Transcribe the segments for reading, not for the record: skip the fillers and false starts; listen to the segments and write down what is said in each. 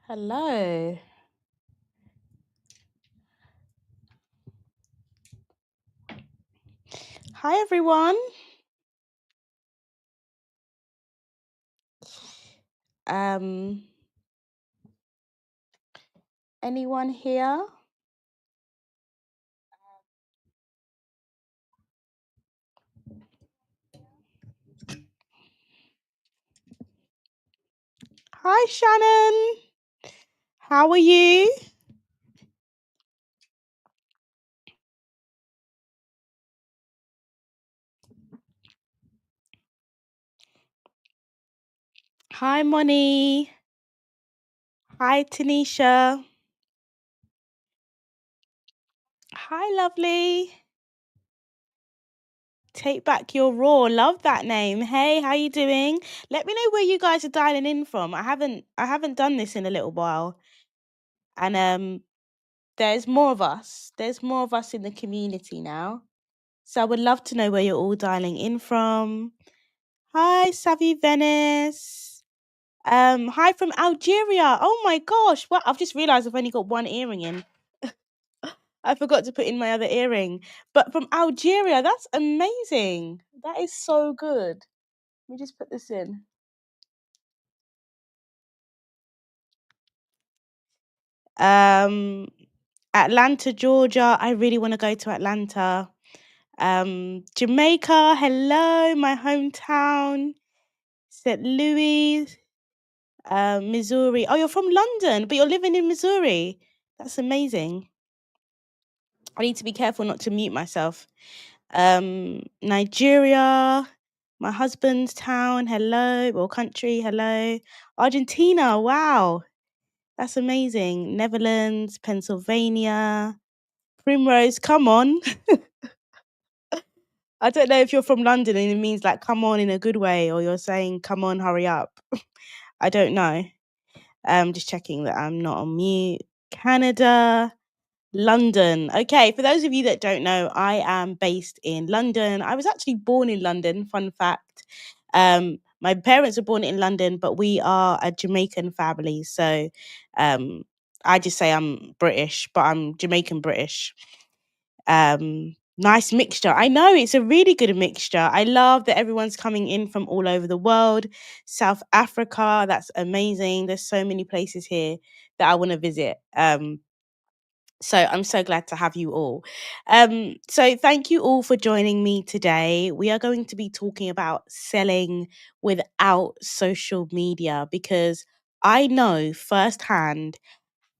Hello. Hi, everyone. Um, anyone here? Hi, Shannon. How are you? Hi, Moni. Hi, Tanisha. Hi, lovely. Take back your raw. Love that name. Hey, how you doing? Let me know where you guys are dialing in from. I haven't done this in a little while. And there's more of us. There's more of us in the community now. So I would love to know where you're all dialing in from. Hi, Savvy Venice. Hi from Algeria. Oh my gosh. Well, I've just realized I've only got one earring in. I forgot to put in my other earring. But from Algeria, that's amazing. That is so good. Let me just put this in. Um, Atlanta, Georgia. I really want to go to Atlanta. Jamaica. Hello, my hometown. St. Louis. Missouri. Oh, you're from London, but you're living in Missouri. That's amazing. I need to be careful not to mute myself. Nigeria, my husband's town, hello, or country, hello. Argentina, wow, that's amazing. Netherlands, Pennsylvania, Primrose, come on. I don't know if you're from London and it means like come on in a good way, or you're saying come on, hurry up. I don't know. Just checking that I'm not on mute. Canada, London. Okay, for those of you that don't know, I am based in London. I was actually born in London, fun fact. My parents were born in London, but we are a Jamaican family. So um, I just say I'm British, but I'm Jamaican British. Nice mixture. I know it's a really good mixture. I love that everyone's coming in from all over the world. South Africa, that's amazing. There's so many places here that I want to visit. So I'm so glad to have you all. So thank you all for joining me today. We are going to be talking about selling without social media because I know firsthand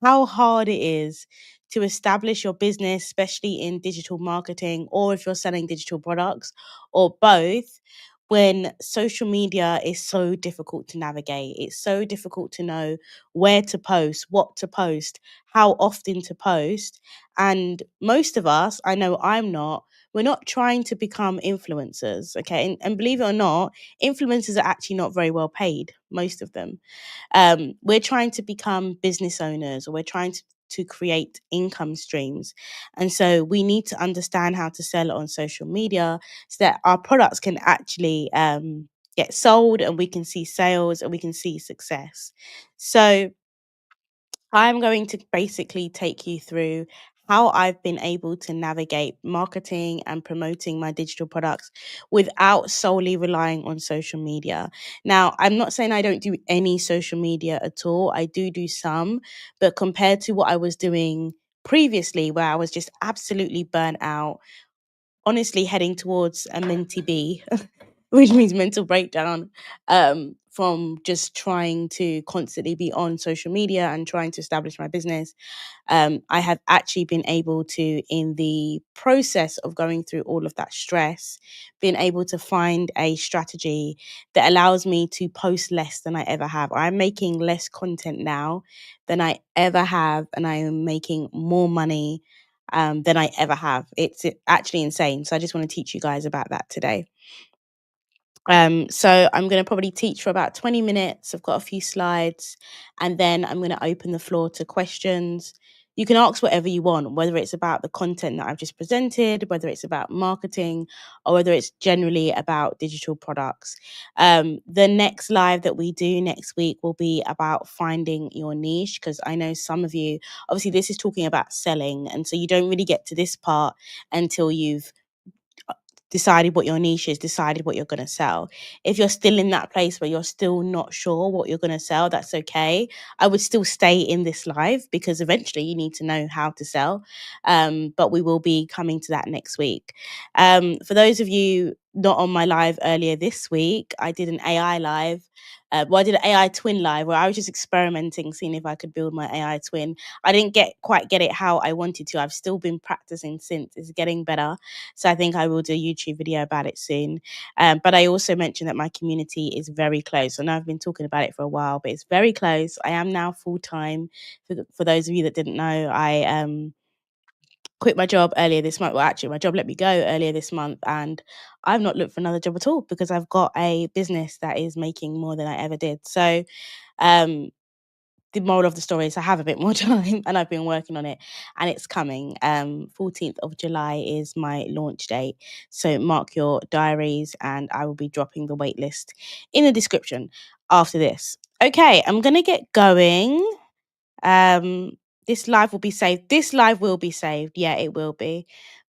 how hard it is to establish your business, especially in digital marketing, or if you're selling digital products, or both, when social media is so difficult to navigate. It's so difficult to know where to post, what to post, how often to post. And most of us, I know I'm not, we're not trying to become influencers, okay? And believe it or not, influencers are actually not very well paid, most of them. We're trying to become business owners, or we're trying to create income streams. And so we need to understand how to sell it on social media so that our products can actually get sold and we can see sales and we can see success. So I'm going to basically take you through how I've been able to navigate marketing and promoting my digital products without solely relying on social media. Now, I'm not saying I don't do any social media at all. I do some, but compared to what I was doing previously, where I was just absolutely burnt out, honestly heading towards a mentee B, which means mental breakdown, from just trying to constantly be on social media and trying to establish my business. I have actually been able to, in the process of going through all of that stress, been able to find a strategy that allows me to post less than I ever have. I'm making less content now than I ever have, and I am making more money than I ever have. It's actually insane. So I just want to teach you guys about that today. So I'm going to probably teach for about 20 minutes. I've got a few slides, and then I'm going to open the floor to questions. You can ask whatever you want, whether it's about the content that I've just presented, whether it's about marketing, or whether it's generally about digital products. The next live that we do next week will be about finding your niche, because I know some of you, obviously, this is talking about selling. And so you don't really get to this part until you've decided what your niche is, decided what you're going to sell. If you're still in that place where you're still not sure what you're going to sell, that's okay. I would still stay in this live because eventually you need to know how to sell. But we will be coming to that next week. For those of you not on my live earlier this week, I did an AI live. I did an AI twin live where I was just experimenting, seeing if I could build my AI twin. I didn't quite get it how I wanted to. I've still been practicing since. It's getting better. So I think I will do a YouTube video about it soon. But I also mentioned that my community is very close. I know I've been talking about it for a while, but it's very close. I am now full-time. For those of you that didn't know, I quit my job earlier this month. Well, actually, my job let me go earlier this month, and I've not looked for another job at all because I've got a business that is making more than I ever did. So um, the moral of the story is I have a bit more time and I've been working on it, and it's coming. 14th of July is my launch date. So mark your diaries, and I will be dropping the wait list in the description after this. Okay, I'm going to get going. Um, this live will be saved. This live will be saved. Yeah, it will be.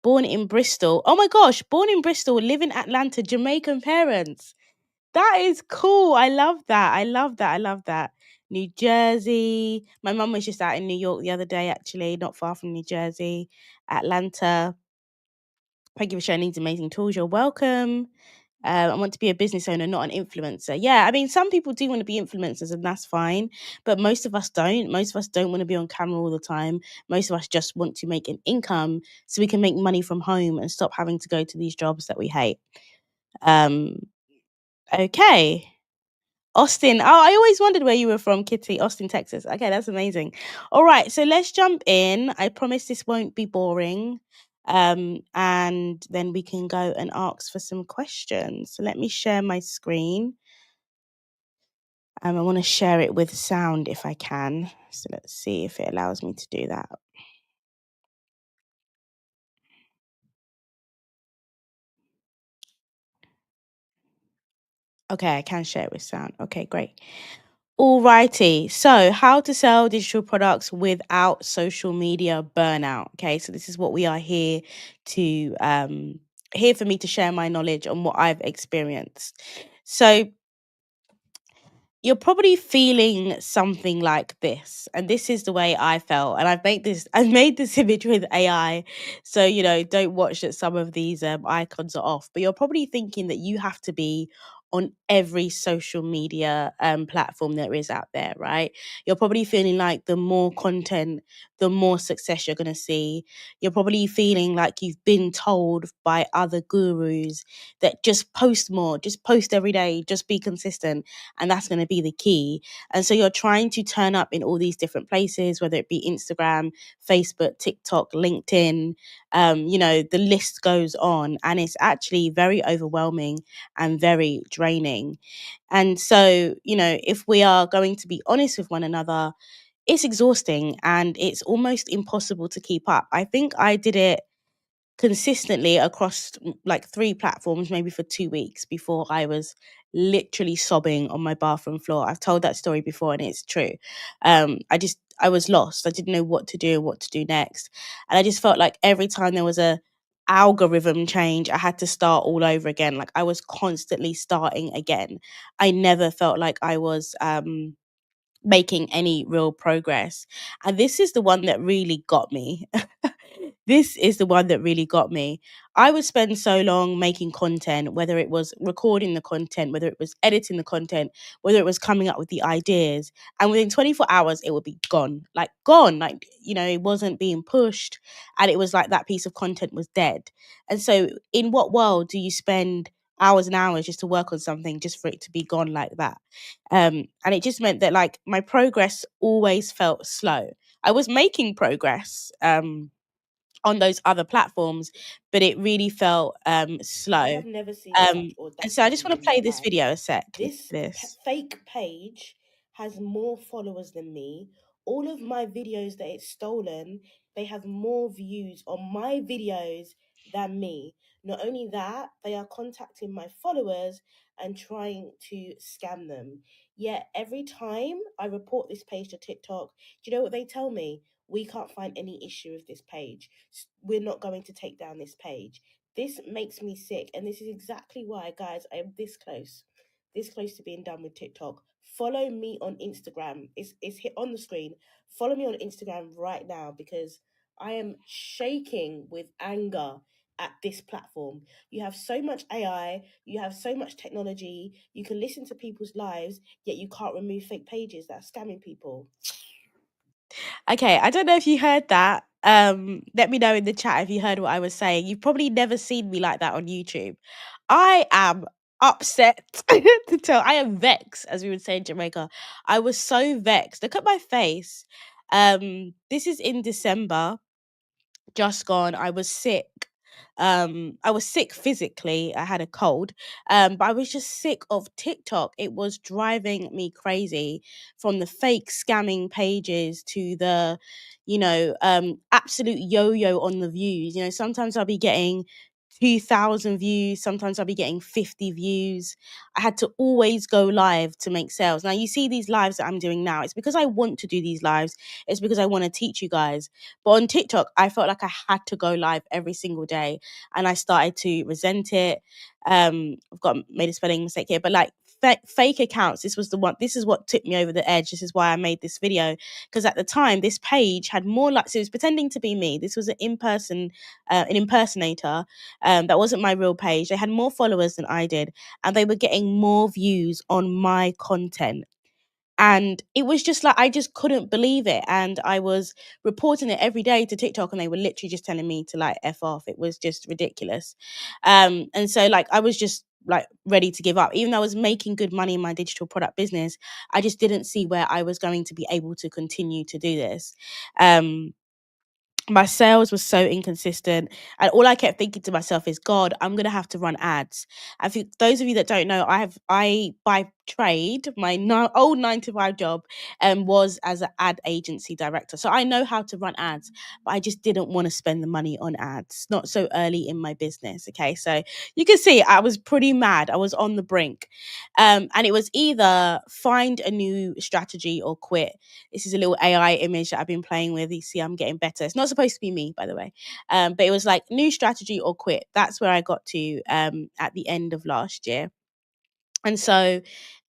Born in Bristol. Oh my gosh, born in Bristol, live in Atlanta, Jamaican parents. That is cool. I love that. I love that. I love that. New Jersey. My mum was just out in New York the other day, actually, not far from New Jersey. Atlanta. Thank you for sharing these amazing tools. You're welcome. I want to be a business owner, not an influencer. Yeah, I mean, some people do want to be influencers, and that's fine. But most of us don't. Most of us don't want to be on camera all the time. Most of us just want to make an income so we can make money from home and stop having to go to these jobs that we hate. Um, okay. Austin. Oh, I always wondered where you were from, Kitty. Austin, Texas. Okay, that's amazing. All right, so let's jump in. I promise this won't be boring. And then we can go and ask for some questions. So let me share my screen. I want to share it with sound if I can. So let's see if it allows me to do that. Okay, I can share it with sound. Okay, great. Alrighty, so how to sell digital products without social media burnout. Okay, so this is what we are here to here for me to share my knowledge on what I've experienced. So you're probably feeling something like this, and this is the way I felt. And I've made this image with AI, so don't watch that some of these icons are off, but you're probably thinking that you have to be on every social media platform there is out there, right? You're probably feeling like the more content, the more success you're going to see. You're probably feeling like you've been told by other gurus that just post more, just post every day, just be consistent, and that's going to be the key. And so you're trying to turn up in all these different places, whether it be Instagram, Facebook, TikTok, LinkedIn, the list goes on, and it's actually very overwhelming and very draining. And so if we are going to be honest with one another, it's exhausting and it's almost impossible to keep up. I think I did it consistently across like 3 platforms, maybe for 2 weeks, before I was literally sobbing on my bathroom floor. I've told that story before and it's true. I was lost. I didn't know what to do, what to do next. And I just felt like every time there was a algorithm change, I had to start all over again. Like I was constantly starting again. I never felt like I was making any real progress. And this is the one that really got me. This is the one that really got me. I would spend so long making content, whether it was recording the content, whether it was editing the content, whether it was coming up with the ideas. And within 24 hours, it would be gone. Like, gone. Like, it wasn't being pushed. And it was like that piece of content was dead. And so, in what world do you spend hours and hours just to work on something just for it to be gone like that? And it just meant that, like, my progress always felt slow. I was making progress. On those other platforms, but it really felt slow. I've never seen such And so I just want to audacity play in my this life. video a sec. This This. fake page has more followers than me. All of my videos that it's stolen, they have more views on my videos than me. Not only that, they are contacting my followers and trying to scam them. Yet every time I report this page to TikTok, do you know what they tell me? We can't find any issue with this page. We're not going to take down this page. This makes me sick. And this is exactly why, guys, I am this close to being done with TikTok. Follow me on Instagram. It's hit on the screen. Follow me on Instagram right now because I am shaking with anger at this platform. You have so much AI, you have so much technology, you can listen to people's lives, yet you can't remove fake pages that are scamming people. Okay, I don't know if you heard that. Let me know in the chat if you heard what I was saying. You've probably never seen me like that on YouTube. I am upset to tell. I am vexed, as we would say in Jamaica. I was so vexed. Look at my face. This is in December, just gone. I was sick. I was sick physically. I had a cold. But I was just sick of TikTok. It was driving me crazy, from the fake scamming pages to the, absolute yo-yo on the views. Sometimes I'll be getting 2,000 views, sometimes I'll be getting 50 views. I had to always go live to make sales. Now, you see these lives that I'm doing now, it's because I want to do these lives, it's because I want to teach you guys. But on TikTok, I felt like I had to go live every single day, and I started to resent it. I've got made a spelling mistake here, but like fake accounts. This was the one. This is what tipped me over the edge. This is why I made this video, because at the time, this page had more like, so it was pretending to be me. This was an impersonator. That wasn't my real page. They had more followers than I did, and they were getting more views on my content. And it was just like, I just couldn't believe it. And I was reporting it every day to TikTok, and they were literally just telling me to like F off. It was just ridiculous. And so like, I was just like ready to give up. Even though I was making good money in my digital product business, I just didn't see where I was going to be able to continue to do this. My sales was so inconsistent, and all I kept thinking to myself is, God, I'm gonna have to run ads. And for those of you that don't know, I by trade, my old 9 to 5 job was as an ad agency director, so I know how to run ads, but I just didn't want to spend the money on ads, not so early in my business. Okay, so you can see I was pretty mad. I was on the brink. And it was either find a new strategy or quit. This is a little AI image that I've been playing with. You see, I'm getting better. It's not supposed to be me, by the way. But it was like new strategy or quit. That's where I got to at the end of last year. And so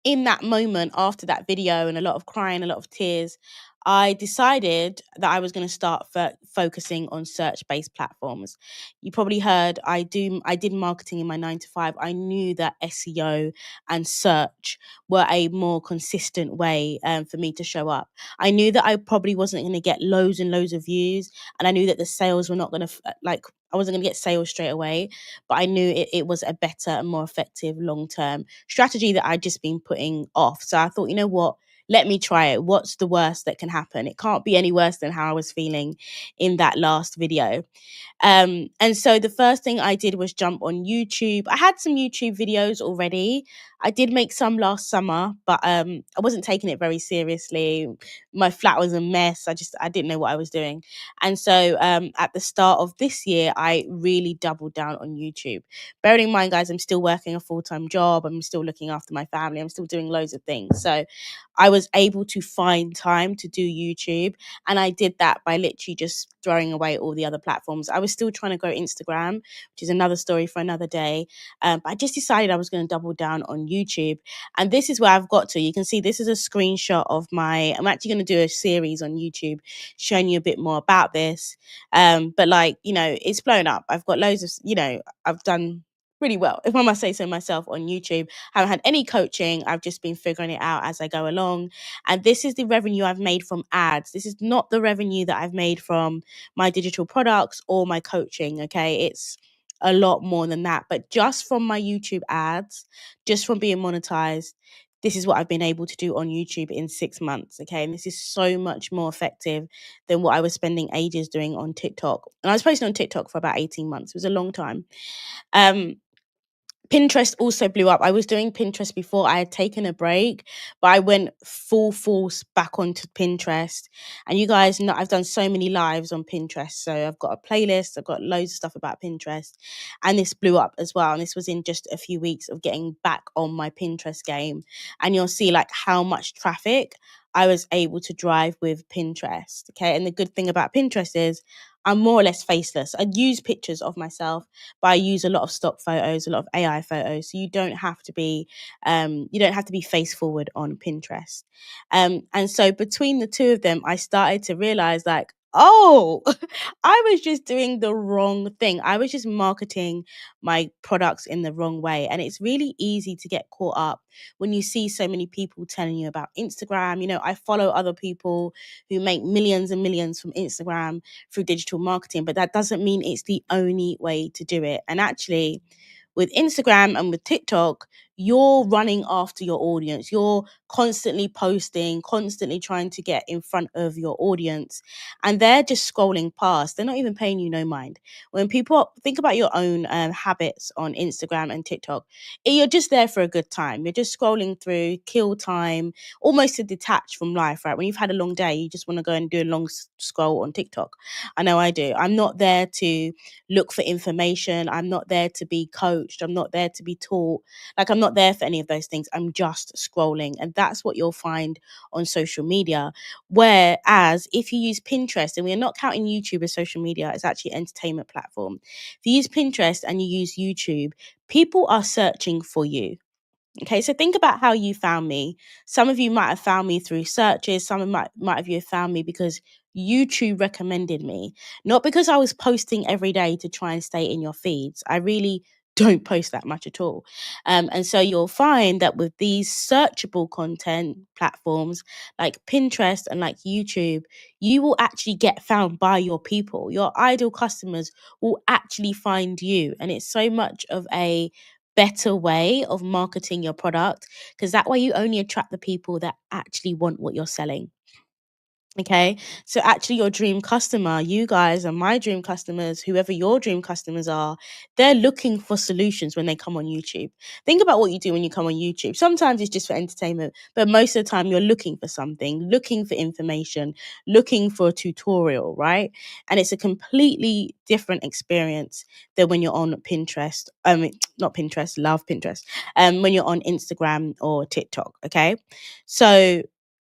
in that moment, after that video and a lot of crying, a lot of tears, I decided that I was going to start focusing on search-based platforms. You probably heard I did marketing in my 9 to 5. I knew that SEO and search were a more consistent way for me to show up. I knew that I probably wasn't going to get loads and loads of views, and I knew that the sales were not going to I wasn't going to get sales straight away, but I knew it was a better and more effective long-term strategy that I'd just been putting off. So I thought, you know what? Let me try it. What's the worst that can happen? It can't be any worse than how I was feeling in that last video. And so the first thing I did was jump on YouTube. I had some YouTube videos already. I did make some last summer, but I wasn't taking it very seriously. My flat was a mess. I didn't know what I was doing. And so at the start of this year, I really doubled down on YouTube. Bearing in mind, guys, I'm still working a full-time job. I'm still looking after my family. I'm still doing loads of things. So I was able to find time to do YouTube. And I did that by literally just throwing away all the other platforms. I was still trying to grow Instagram, which is another story for another day. But I just decided I was going to double down on YouTube. And this is where I've got to. You can see this is a screenshot of I'm actually going to do a series on YouTube showing you a bit more about this. But it's blown up. I've got loads of, I've done really well, if I must say so myself, on YouTube. I haven't had any coaching. I've just been figuring it out as I go along. And this is the revenue I've made from ads. This is not the revenue that I've made from my digital products or my coaching. Okay. It's a lot more than that. But just from my YouTube ads, just from being monetized, this is what I've been able to do on YouTube in 6 months. Okay. And this is so much more effective than what I was spending ages doing on TikTok. And I was posting on TikTok for about 18 months. It was a long time. Pinterest also blew up. I was doing Pinterest before. I had taken a break, but I went full force back onto Pinterest. And you guys know I've done so many lives on Pinterest. So I've got a playlist, I've got loads of stuff about Pinterest. And this blew up as well. And this was in just a few weeks of getting back on my Pinterest game. And you'll see like how much traffic I was able to drive with Pinterest. Okay. And the good thing about Pinterest is I'm more or less faceless. I use pictures of myself, but I use a lot of stock photos, a lot of AI photos. So you don't have to be face forward on Pinterest. And so between the two of them, I started to realize like, oh, I was just doing the wrong thing. I was just marketing my products in the wrong way. And it's really easy to get caught up when you see so many people telling you about Instagram. You know, I follow other people who make millions and millions from Instagram through digital marketing, but that doesn't mean it's the only way to do it. And actually, with Instagram and with TikTok, you're running after your audience. You're constantly posting, constantly trying to get in front of your audience. And they're just scrolling past. They're not even paying you no mind. When people think about your own habits on Instagram and TikTok, you're just there for a good time. You're just scrolling through, kill time, almost to detach from life, right? When you've had a long day, you just want to go and do a long scroll on TikTok. I know I do. I'm not there to look for information. I'm not there to be coached. I'm not there to be taught. Like, I'm not there for any of those things. I'm just scrolling. And that's what you'll find on social media. Whereas if you use Pinterest, and we're not counting YouTube as social media, it's actually an entertainment platform. If you use Pinterest and you use YouTube, people are searching for you. Okay, so think about how you found me. Some of you might have found me through searches. Some of might have you have found me because YouTube recommended me, not because I was posting every day to try and stay in your feeds. I really don't post that much at all. And so you'll find that with these searchable content platforms like Pinterest and like YouTube, you will actually get found by your people. Your ideal customers will actually find you. And it's so much of a better way of marketing your product, because that way you only attract the people that actually want what you're selling. Okay. So actually your dream customer, you guys are my dream customers, whoever your dream customers are, they're looking for solutions when they come on YouTube. Think about what you do when you come on YouTube. Sometimes it's just for entertainment, but most of the time you're looking for something, looking for information, looking for a tutorial, right? And it's a completely different experience than when you're on Pinterest. Not Pinterest, love Pinterest. When you're on Instagram or TikTok. Okay. So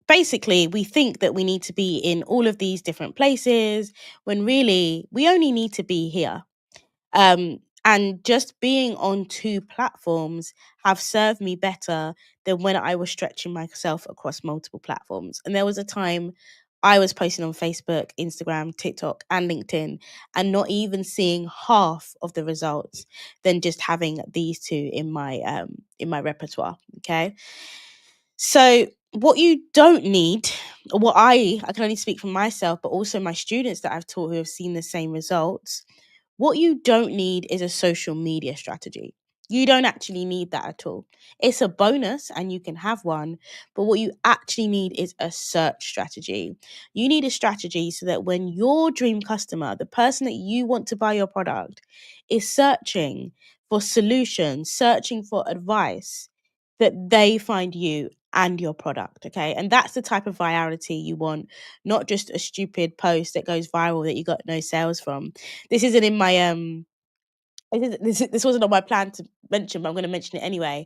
basically we think that we need to be in all of these different places when really we only need to be here. And just being on two platforms have served me better than when I was stretching myself across multiple platforms. And there was a time I was posting on Facebook, Instagram, TikTok, and LinkedIn, and not even seeing half of the results than just having these two in my repertoire. Okay. So what you don't need, or what I can only speak for myself, but also my students that I've taught who have seen the same results, what you don't need is a social media strategy. You don't actually need that at all. It's a bonus and you can have one, but what you actually need is a search strategy. You need a strategy so that when your dream customer, the person that you want to buy your product, is searching for solutions, searching for advice, that they find you and your product. Okay. And that's the type of virality you want, not just a stupid post that goes viral that you got no sales from. This isn't in my this wasn't on my plan to mention, but I'm going to mention it anyway.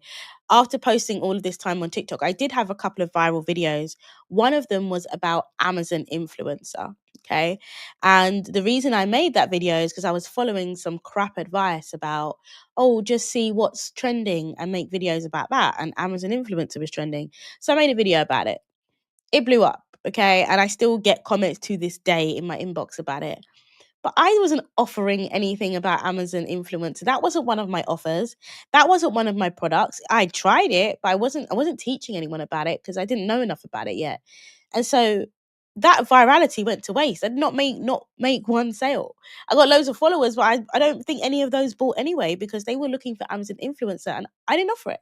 After posting all of this time on TikTok, I did have a couple of viral videos. One of them was about Amazon influencer. Okay. And the reason I made that video is because I was following some crap advice about, oh, just see what's trending and make videos about that. And Amazon influencer was trending. So I made a video about it. It blew up. Okay. And I still get comments to this day in my inbox about it. But I wasn't offering anything about Amazon influencer. That wasn't one of my offers. That wasn't one of my products. I tried it, but I wasn't teaching anyone about it because I didn't know enough about it yet. And so that virality went to waste. I did not make one sale. I got loads of followers, but I don't think any of those bought anyway because they were looking for Amazon influencer and I didn't offer it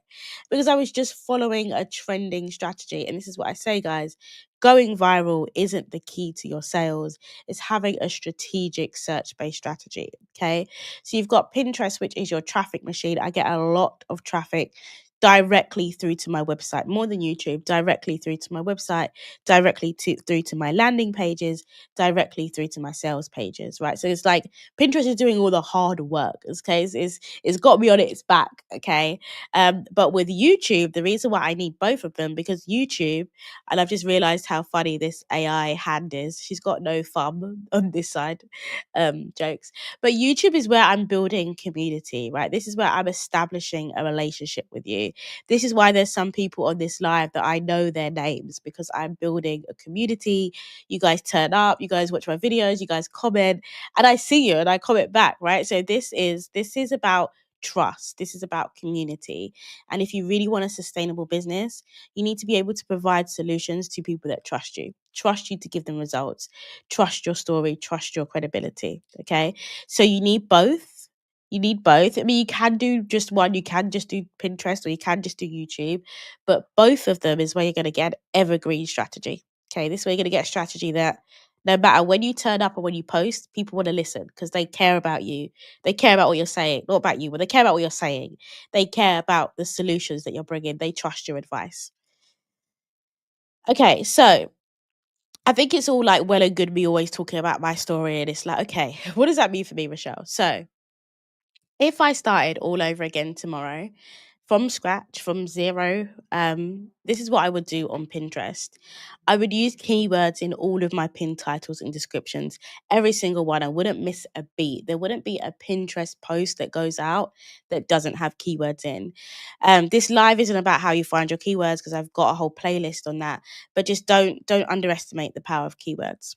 because I was just following a trending strategy. And this is what I say, guys. Going viral isn't the key to your sales. It's having a strategic search-based strategy. Okay. So you've got Pinterest, which is your traffic machine. I get a lot of traffic directly through to my website, more than YouTube, directly through to my website, directly through to my landing pages, directly through to my sales pages, right? So it's like Pinterest is doing all the hard work. Okay, it's got me on its back. Okay, but with YouTube, the reason why I need both of them because YouTube, and I've just realized how funny this AI hand is. She's got no thumb on this side. Jokes. But YouTube is where I'm building community, right? This is where I'm establishing a relationship with you. This is why there's some people on this live that I know their names because I'm building a community. You guys turn up, you guys watch my videos, you guys comment, and I see you and I comment back, right? So this is about trust. This is about community. And if you really want a sustainable business, you need to be able to provide solutions to people that trust you to give them results, trust your story, trust your credibility. Okay. So you need both. You need both. I mean, you can do just one, you can just do Pinterest or you can just do YouTube, but both of them is where you're going to get evergreen strategy. Okay. This way you're going to get a strategy that no matter when you turn up or when you post, people want to listen because they care about you. They care about what you're saying, not about you, but they care about what you're saying. They care about the solutions that you're bringing. They trust your advice. Okay. So I think it's all like well and good me always talking about my story. And it's like, okay, what does that mean for me, Rochelle? So if I started all over again tomorrow from scratch, from zero, this is what I would do on Pinterest. I would use keywords in all of my pin titles and descriptions, every single one. I wouldn't miss a beat. There wouldn't be a Pinterest post that goes out that doesn't have keywords in. This live isn't about how you find your keywords because I've got a whole playlist on that. But just don't underestimate the power of keywords.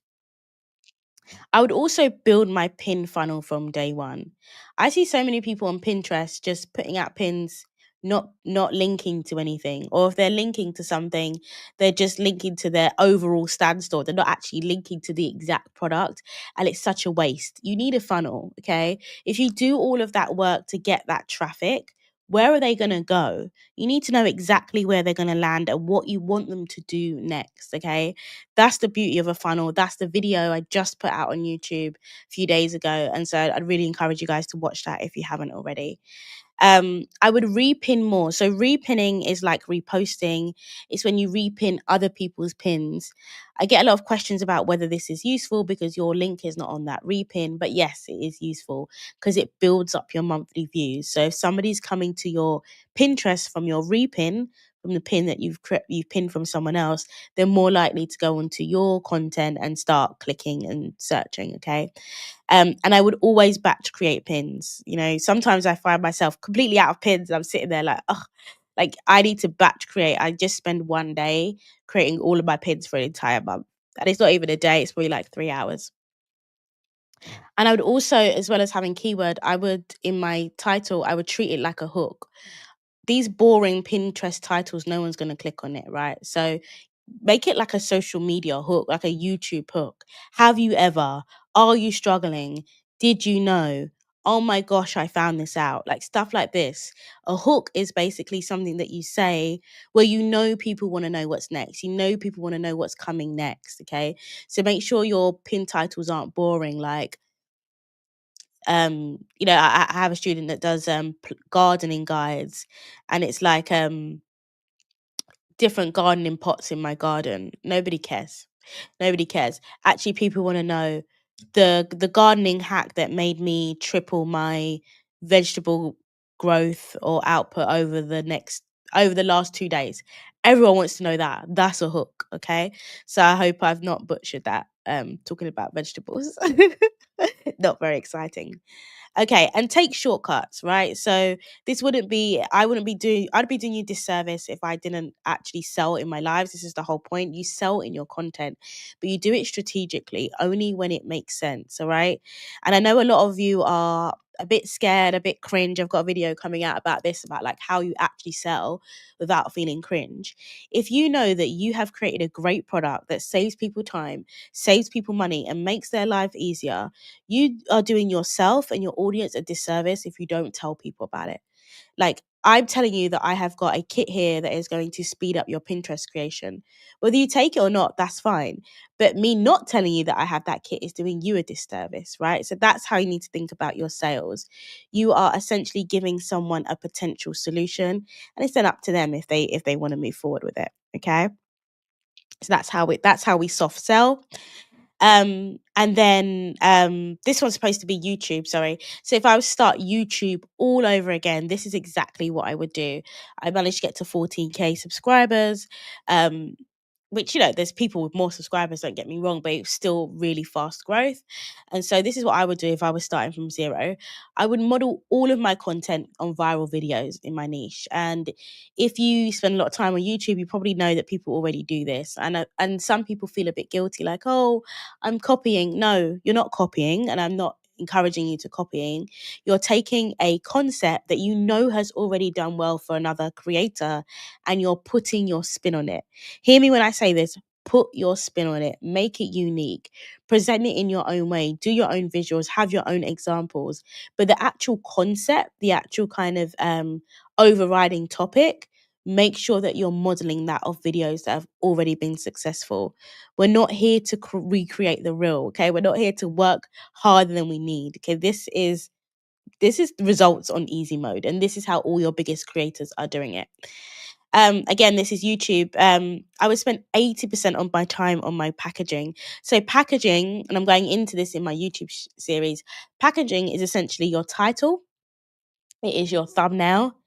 I would also build my pin funnel from day one. I see so many people on Pinterest just putting out pins not linking to anything, or if they're linking to something, they're just linking to their overall standstill. They're not actually linking to the exact product, and it's such a waste. You need a funnel, okay? If you do all of that work to get that traffic, where are they going to go? You need to know exactly where they're going to land and what you want them to do next, okay? That's the beauty of a funnel. That's the video I just put out on YouTube a few days ago. And so I'd really encourage you guys to watch that if you haven't already. I would repin more. So repinning is like reposting. It's when you repin other people's pins. I get a lot of questions about whether this is useful because your link is not on that repin. But yes, it is useful because it builds up your monthly views. So if somebody's coming to your Pinterest from your repin, from the pin that you've pinned from someone else, they're more likely to go onto your content and start clicking and searching. Okay. And I would always batch create pins. You know, sometimes I find myself completely out of pins. I'm sitting there like, oh, like I need to batch create. I just spend one day creating all of my pins for an entire month. And it's not even a day, it's probably like 3 hours. And I would also, as well as having keyword, I would, in my title, I would treat it like a hook. These boring Pinterest titles, no one's going to click on it, right? So make it like a social media hook, like a YouTube hook. Have you ever? Are you struggling? Did you know? Oh my gosh, I found this out. Like stuff like this. A hook is basically something that you say where you know people want to know what's next. You know people want to know what's coming next. Okay. So make sure your pin titles aren't boring. Like, I have a student that does gardening guides and it's like different gardening pots in my garden. Nobody cares. Nobody cares. Actually, people want to know the gardening hack that made me triple my vegetable growth or output over the last 2 days. Everyone wants to know that. That's a hook. Okay. So I hope I've not butchered that. Talking about vegetables. Not very exciting. Okay, and take shortcuts, right? So this wouldn't be, I wouldn't be doing, I'd be doing you disservice if I didn't actually sell in my lives. This is the whole point. You sell in your content, but you do it strategically only when it makes sense, all right? And I know a lot of you are a bit scared, a bit cringe. I've got a video coming out about this, about like how you actually sell without feeling cringe. If you know that you have created a great product that saves people time, saves people money, and makes their life easier, you are doing yourself and your audience a disservice if you don't tell people about it. Like, I'm telling you that I have got a kit here that is going to speed up your Pinterest creation. Whether you take it or not, that's fine. But me not telling you that I have that kit is doing you a disservice, right? So that's how you need to think about your sales. You are essentially giving someone a potential solution, and it's then up to them if they want to move forward with it. Okay. So that's how we soft sell. And then this one's supposed to be YouTube, sorry. So if I was to start YouTube all over again, this is exactly what I would do. I managed to get to 14k subscribers. Um which, there's people with more subscribers, don't get me wrong, but it's still really fast growth. And so this is what I would do if I was starting from zero. I would model all of my content on viral videos in my niche. And if you spend a lot of time on YouTube, you probably know that people already do this. And some people feel a bit guilty, like, oh, I'm copying. No, you're not copying, and I'm not encouraging you to copying. You're taking a concept that you know has already done well for another creator, and you're putting your spin on it. Hear me when I say this. Put your spin on it, make it unique, present it in your own way, do your own visuals, have your own examples. But the actual concept, the actual kind of overriding topic, make sure that you're modeling that of videos that have already been successful. We're not here to recreate the real, okay? We're not here to work harder than we need, okay? This is results on easy mode, and this is how all your biggest creators are doing it. Again, this is YouTube. I would spend 80% of my time on my packaging. So packaging, and I'm going into this in my YouTube series, packaging is essentially your title, it is your thumbnail,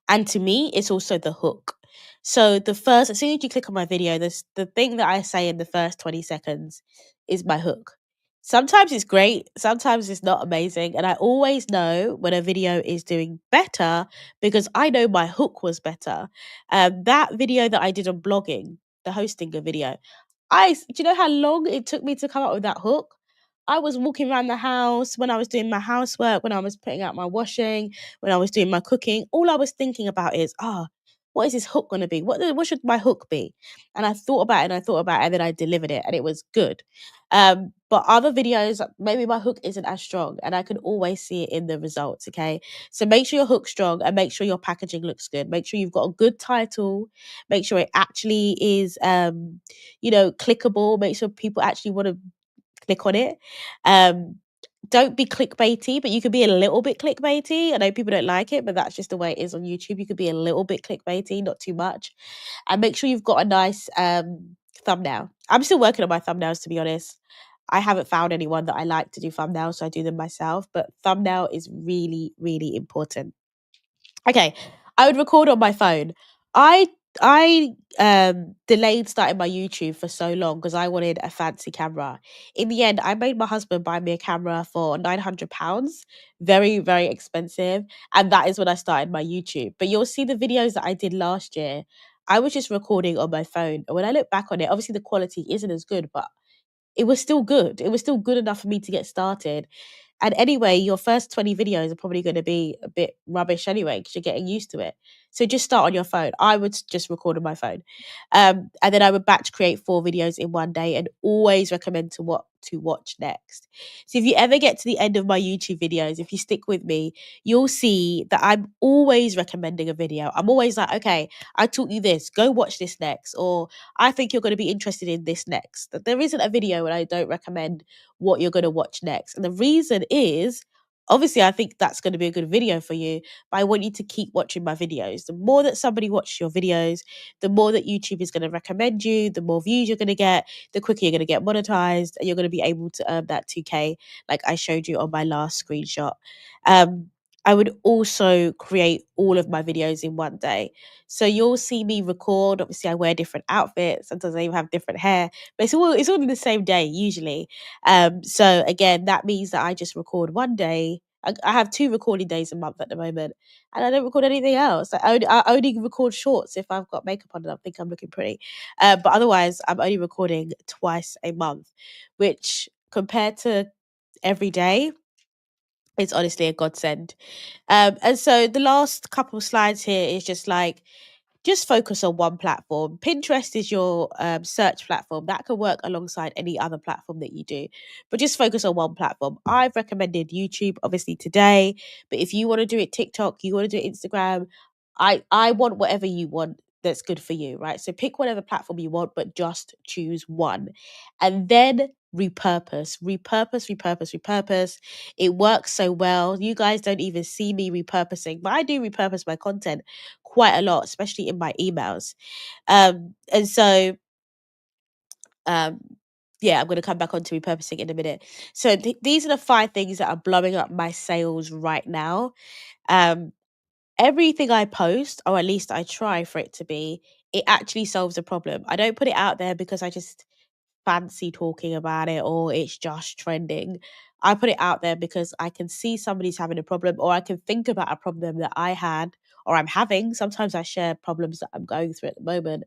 and to me, it's also the hook. So as soon as you click on my video, the thing that I say in the first 20 seconds is my hook. Sometimes it's great, sometimes it's not amazing, and I always know when a video is doing better because I know my hook was better. That video that I did on blogging, the hosting a video, do you know how long it took me to come up with that hook? I was walking around the house when I was doing my housework, when I was putting out my washing, when I was doing my cooking. All I was thinking about is, what is this hook going to be? What should my hook be? And I thought about it and I thought about it, and then I delivered it, and it was good. But other videos, maybe my hook isn't as strong, and I can always see it in the results. Okay. So make sure your hook's strong, and make sure your packaging looks good. Make sure you've got a good title. Make sure it actually is, clickable. Make sure people actually want to click on it. Um, don't be clickbaity, but you could be a little bit clickbaity. I know people don't like it, but that's just the way it is on YouTube. You could be a little bit clickbaity, not too much. And make sure you've got a nice thumbnail. I'm still working on my thumbnails, to be honest. I haven't found anyone that I like to do thumbnails, so I do them myself. But thumbnail is really, really important. Okay, I would record on my phone. I I delayed starting my YouTube for so long because I wanted a fancy camera. In the end, I made my husband buy me a camera for £900, very, very expensive, and that is when I started my YouTube. But you'll see the videos that I did last year. I was just recording on my phone, and when I look back on it, obviously the quality isn't as good, but it was still good. It was still good enough for me to get started. And anyway, your first 20 videos are probably going to be a bit rubbish anyway because you're getting used to it. So just start on your phone. I would just record on my phone. And then I would batch create 4 videos in one day and always recommend what to watch next. So if you ever get to the end of my YouTube videos, if you stick with me, you'll see that I'm always recommending a video. I'm always like, okay, I taught you this, go watch this next. Or I think you're going to be interested in this next. There isn't a video where I don't recommend what you're going to watch next. And the reason is, obviously, I think that's going to be a good video for you, but I want you to keep watching my videos. The more that somebody watches your videos, the more that YouTube is going to recommend you, the more views you're going to get, the quicker you're going to get monetized, and you're going to be able to earn that 2K like I showed you on my last screenshot. Um, I would also create all of my videos in one day. So you'll see me record. Obviously, I wear different outfits. Sometimes I even have different hair, but it's all in the same day usually. So again, that means that I just record one day. I have 2 recording days a month at the moment, and I don't record anything else. I only record shorts if I've got makeup on and I think I'm looking pretty. But otherwise, I'm only recording twice a month, which compared to every day, it's honestly a godsend. And so the last couple of slides here is just like, just focus on one platform. Pinterest is your search platform that can work alongside any other platform that you do, but just focus on one platform. I've recommended YouTube, obviously today, but if you want to do it TikTok, you want to do it Instagram, I want whatever you want that's good for you, right? So pick whatever platform you want, but just choose one, and then repurpose. It works so well. You guys don't even see me repurposing, but I do repurpose my content quite a lot, especially in my emails. And so, um, yeah, I'm going to come back on to repurposing in a minute. So these are the 5 things that are blowing up my sales right now. Um, Everything I post, or at least I try for it to be, it actually solves a problem. I don't put it out there because I just fancy talking about it or it's just trending. I put it out there because I can see somebody's having a problem, or I can think about a problem that I had or I'm having. Sometimes I share problems that I'm going through at the moment,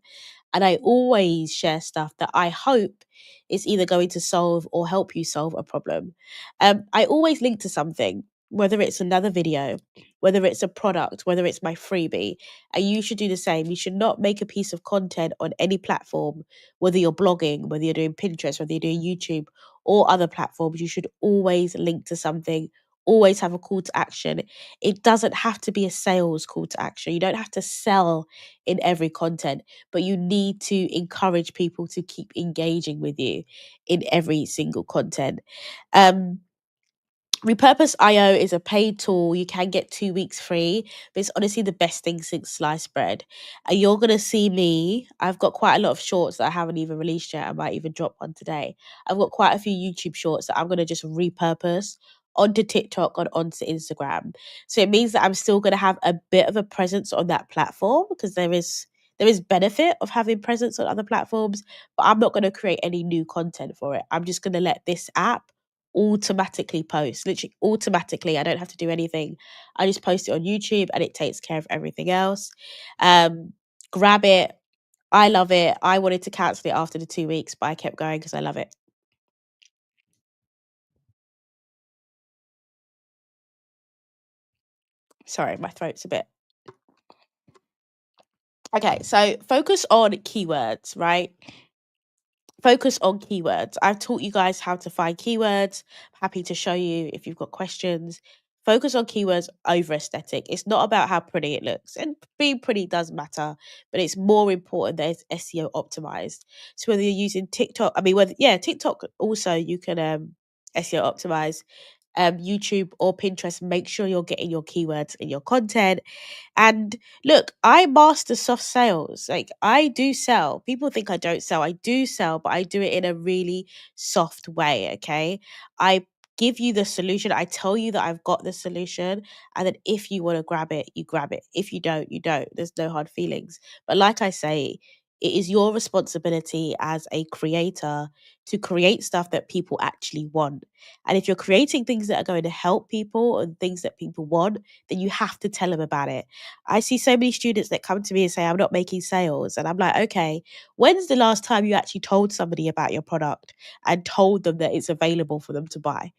and I always share stuff that I hope is either going to solve or help you solve a problem. I always link to something, whether it's another video, whether it's a product, whether it's my freebie. And you should do the same. You should not make a piece of content on any platform, whether you're blogging, whether you're doing Pinterest, whether you're doing YouTube or other platforms. You should always link to something, always have a call to action. It doesn't have to be a sales call to action. You don't have to sell in every content, but you need to encourage people to keep engaging with you in every single content. Um, Repurpose IO is a paid tool. You can get 2 weeks free, but it's honestly the best thing since sliced bread. And you're gonna see me. I've got quite a lot of shorts that I haven't even released yet. I might even drop one today. I've got quite a few YouTube shorts that I'm gonna just repurpose onto TikTok and onto Instagram. So it means that I'm still gonna have a bit of a presence on that platform, because there is benefit of having presence on other platforms, but I'm not gonna create any new content for it. I'm just gonna let this app automatically post, literally automatically. I don't have to do anything. I just post it on YouTube and it takes care of everything else. Um, Grab it. I love it. I wanted to cancel it after the 2 weeks, but I kept going because I love it. Sorry, my throat's a bit. Okay, so focus on keywords, right? Focus on keywords. I've taught you guys how to find keywords. Happy to show you if you've got questions. Focus on keywords over aesthetic. It's not about how pretty it looks. And being pretty does matter, but it's more important that it's SEO optimized. So whether you're using TikTok, I mean, TikTok also you can SEO optimize. YouTube or Pinterest, make sure you're getting your keywords in your content. And look, I master soft sales. Like, I do sell. People think I don't sell. I do sell, but I do it in a really soft way. Okay. I give you the solution. I tell you that I've got the solution. And then if you want to grab it, you grab it. If you don't, you don't. There's no hard feelings. But like I say, it is your responsibility as a creator to create stuff that people actually want. And if you're creating things that are going to help people and things that people want, then you have to tell them about it. I see so many students that come to me and say, I'm not making sales. And I'm like, okay, when's the last time you actually told somebody about your product and told them that it's available for them to buy?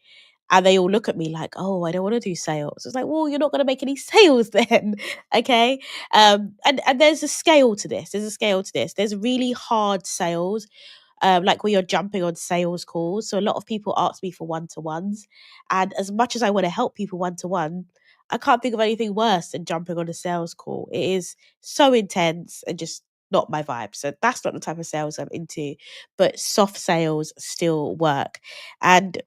And they all look at me like, oh, I don't want to do sales. It's like, well, you're not going to make any sales then. Okay. And there's a scale to this. There's a scale to this. There's really hard sales, like where you're jumping on sales calls. So a lot of people ask me for one-to-ones. And as much as I want to help people one-to-one, I can't think of anything worse than jumping on a sales call. It is so intense and just not my vibe. So that's not the type of sales I'm into. But soft sales still work. And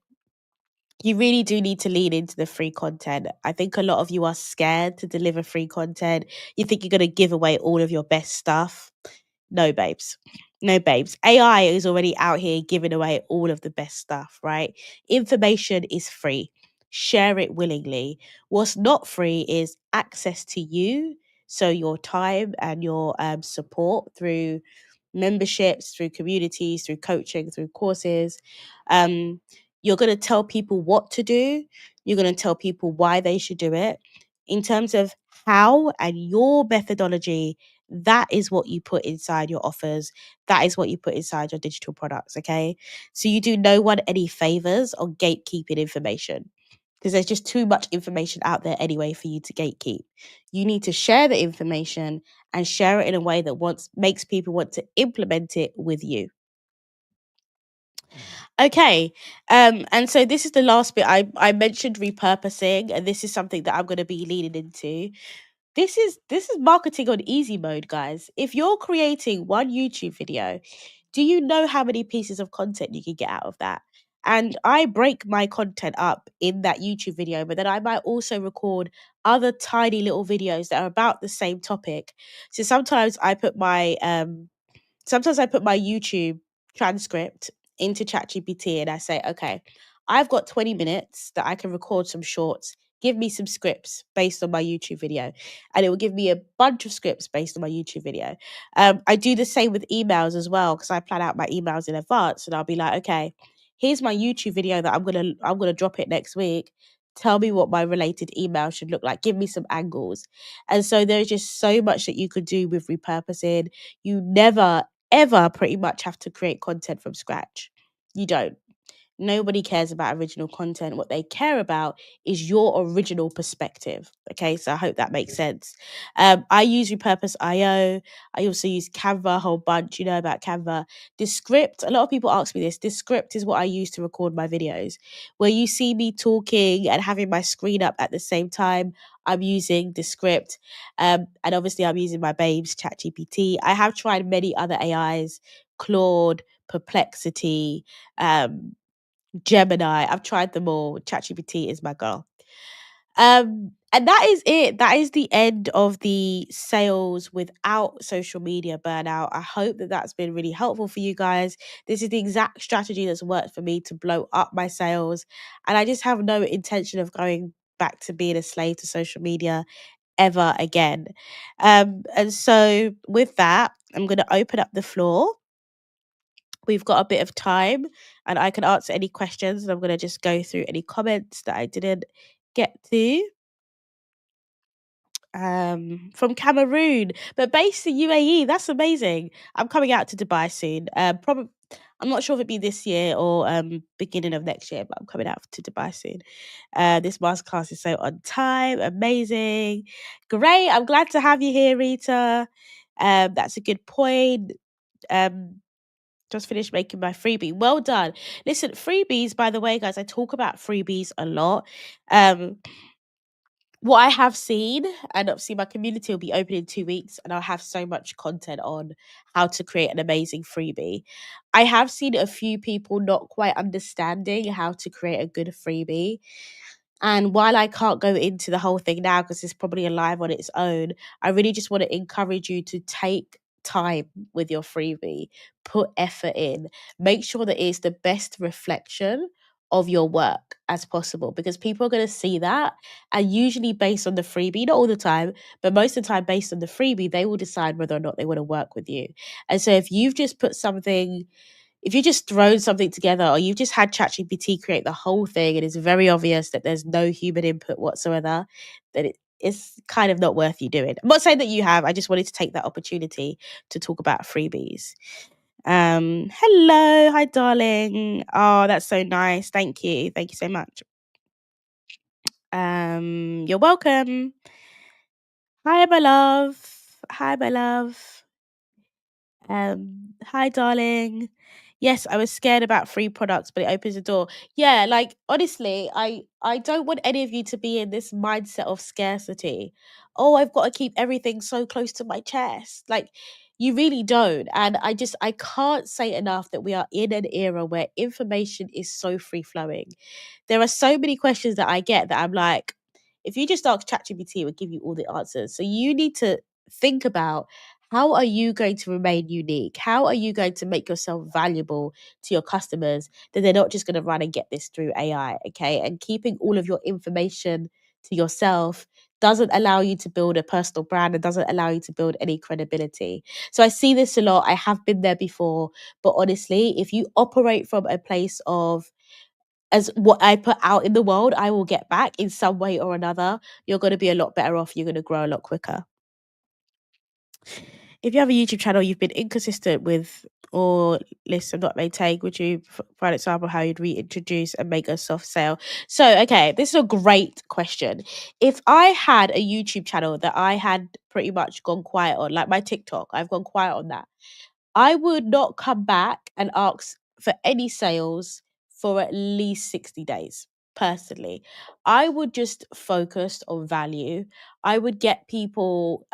you really do need to lean into the free content. I think a lot of you are scared to deliver free content. You think you're going to give away all of your best stuff. No, babes. No, babes. AI is already out here giving away all of the best stuff, right? Information is free. share it willingly. What's not free is access to you, so your time and your support through memberships, through communities, through coaching, through courses. Um, you're going to tell people what to do. You're going to tell people why they should do it. In terms of how and your methodology, that is what you put inside your offers. That is what you put inside your digital products. Okay. So you do no one any favors on gatekeeping information, because there's just too much information out there anyway for you to gatekeep. You need to share the information and share it in a way that makes people want to implement it with you. Okay. And so this is the last bit. I mentioned repurposing, and this is something that I'm going to be leaning into. This is marketing on easy mode, guys. If you're creating one YouTube video, do you know how many pieces of content you can get out of that? And I break my content up in that YouTube video, but then I might also record other tiny little videos that are about the same topic. So sometimes I put my YouTube transcript into ChatGPT and I say, okay, I've got 20 minutes that I can record some shorts. Give me some scripts based on my YouTube video. And it will give me a bunch of scripts based on my YouTube video. I do the same with emails as well, because I plan out my emails in advance and I'll be like, okay, here's my YouTube video that I'm gonna drop it next week. Tell me what my related email should look like. Give me some angles. And so there's just so much that you could do with repurposing. You never ever pretty much have to create content from scratch. You don't. Nobody cares about original content. What they care about is your original perspective. Okay, so I hope that makes sense. I use Repurpose IO. I also use Canva a whole bunch. You know about Canva. Descript, a lot of people ask me this. Descript is what I use to record my videos. Where you see me talking and having my screen up at the same time, I'm using Descript. And obviously, I'm using my babes, ChatGPT. I have tried many other AIs, Claude, Perplexity, Gemini. I've tried them all. ChatGPT is my girl. And that is it. That is the end of the sales without social media burnout. I hope that that's been really helpful for you guys. This is the exact strategy that's worked for me to blow up my sales. And I just have no intention of going back to being a slave to social media ever again. And so with that, I'm going to open up the floor. We've got a bit of time and I can answer any questions. And I'm going to just go through any comments that I didn't get to. From Cameroon, but based in UAE. That's amazing. I'm coming out to Dubai soon. Probably, I'm not sure if it'll be this year or beginning of next year, but I'm coming out to Dubai soon. This masterclass is so on time, amazing, great. I'm glad to have you here, Rita. That's a good point. Just finished making my freebie. Well done. Listen, freebies, by the way, guys, I talk about freebies a lot. What I have seen, and obviously my community will be open in 2 weeks, and I'll have so much content on how to create an amazing freebie. I have seen a few people not quite understanding how to create a good freebie. And while I can't go into the whole thing now because it's probably alive on its own, I really just want to encourage you to take time with your freebie, put effort in, make sure that it's the best reflection of your work as possible, because people are going to see that, and usually based on the freebie, not all the time, but most of the time based on the freebie, they will decide whether or not they want to work with you. And so if you just thrown something together, or you've just had ChatGPT create the whole thing and it's very obvious that there's no human input whatsoever, then it's kind of not worth you doing. I'm not saying that you have. I just wanted to take that opportunity to talk about freebies. Hello, hi darling. Oh, that's so nice. Thank you. Thank you so much. You're welcome. Hi, my love. Hi, my love. Hi, darling. Yes, I was scared about free products, but it opens the door. Yeah, like honestly, I don't want any of you to be in this mindset of scarcity. Oh, I've got to keep everything so close to my chest. Like you really don't. And I can't say enough that we are in an era where information is so free flowing. There are so many questions that I get that I'm like, if you just ask ChatGPT, it would give you all the answers. So you need to think about How are you going to remain unique? How are you going to make yourself valuable to your customers that they're not just going to run and get this through AI? Okay. And keeping all of your information to yourself doesn't allow you to build a personal brand and doesn't allow you to build any credibility. So I see this a lot. I have been there before. But honestly, if you operate from a place of, as what I put out in the world, I will get back in some way or another, you're going to be a lot better off. You're going to grow a lot quicker. If you have a YouTube channel you've been inconsistent with or lists have not maintained, would you find example how you'd reintroduce and make a soft sale? So, okay, this is a great question. If I had a YouTube channel that I had pretty much gone quiet on, like my TikTok, I've gone quiet on that. I would not come back and ask for any sales for at least 60 days. Personally, I would just focus on value. I would get people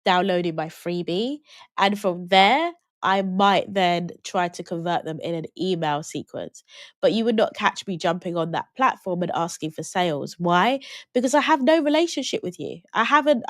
downloading my freebie, and from there, I might then try to convert them in an email sequence. But you would not catch me jumping on that platform and asking for sales. Why? Because I have no relationship with you. I haven't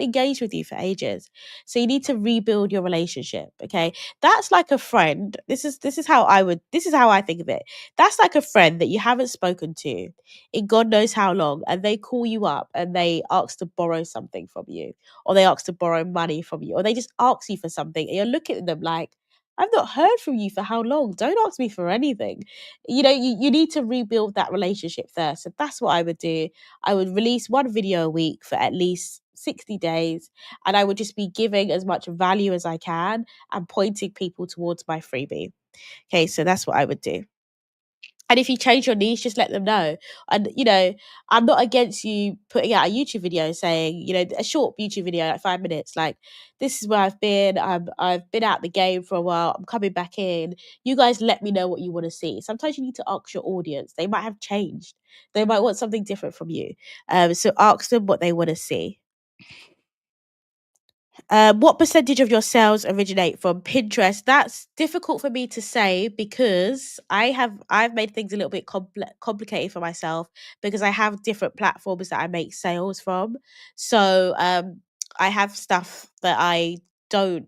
engaged with you for ages. So you need to rebuild your relationship. Okay. That's like a friend. This is how I think of it. That's like a friend that you haven't spoken to in God knows how long, and they call you up and they ask to borrow something from you, or they ask to borrow money from you, or they just ask you for something, and you're looking at them like, I've not heard from you for how long? Don't ask me for anything. You need to rebuild that relationship first. So that's what I would do. I would release one video a week for at least 60 days, and I would just be giving as much value as I can and pointing people towards my freebie. Okay, so that's what I would do. And if you change your niche, just let them know. And I'm not against you putting out a YouTube video saying, a short YouTube video, like 5 minutes, like, this is where I've been. I've been out the game for a while. I'm coming back in. You guys let me know what you want to see. Sometimes you need to ask your audience. They might have changed. They might want something different from you. So ask them what they want to see. What percentage of your sales originate from Pinterest? That's difficult for me to say because I've made things a little bit complicated for myself because I have different platforms that I make sales from. So I have stuff that I don't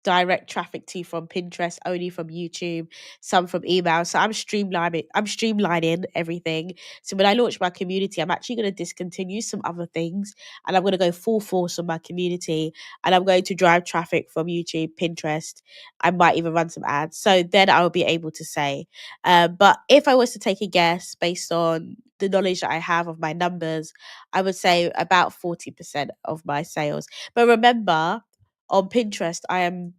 direct traffic to from Pinterest, only from YouTube, some from email. So I'm streamlining everything. So when I launch my community, I'm actually going to discontinue some other things, and I'm going to go full force on my community, and I'm going to drive traffic from YouTube, Pinterest. I might even run some ads. So then I'll be able to say, but if I was to take a guess based on the knowledge that I have of my numbers, I would say about 40% of my sales. But remember, on Pinterest, I am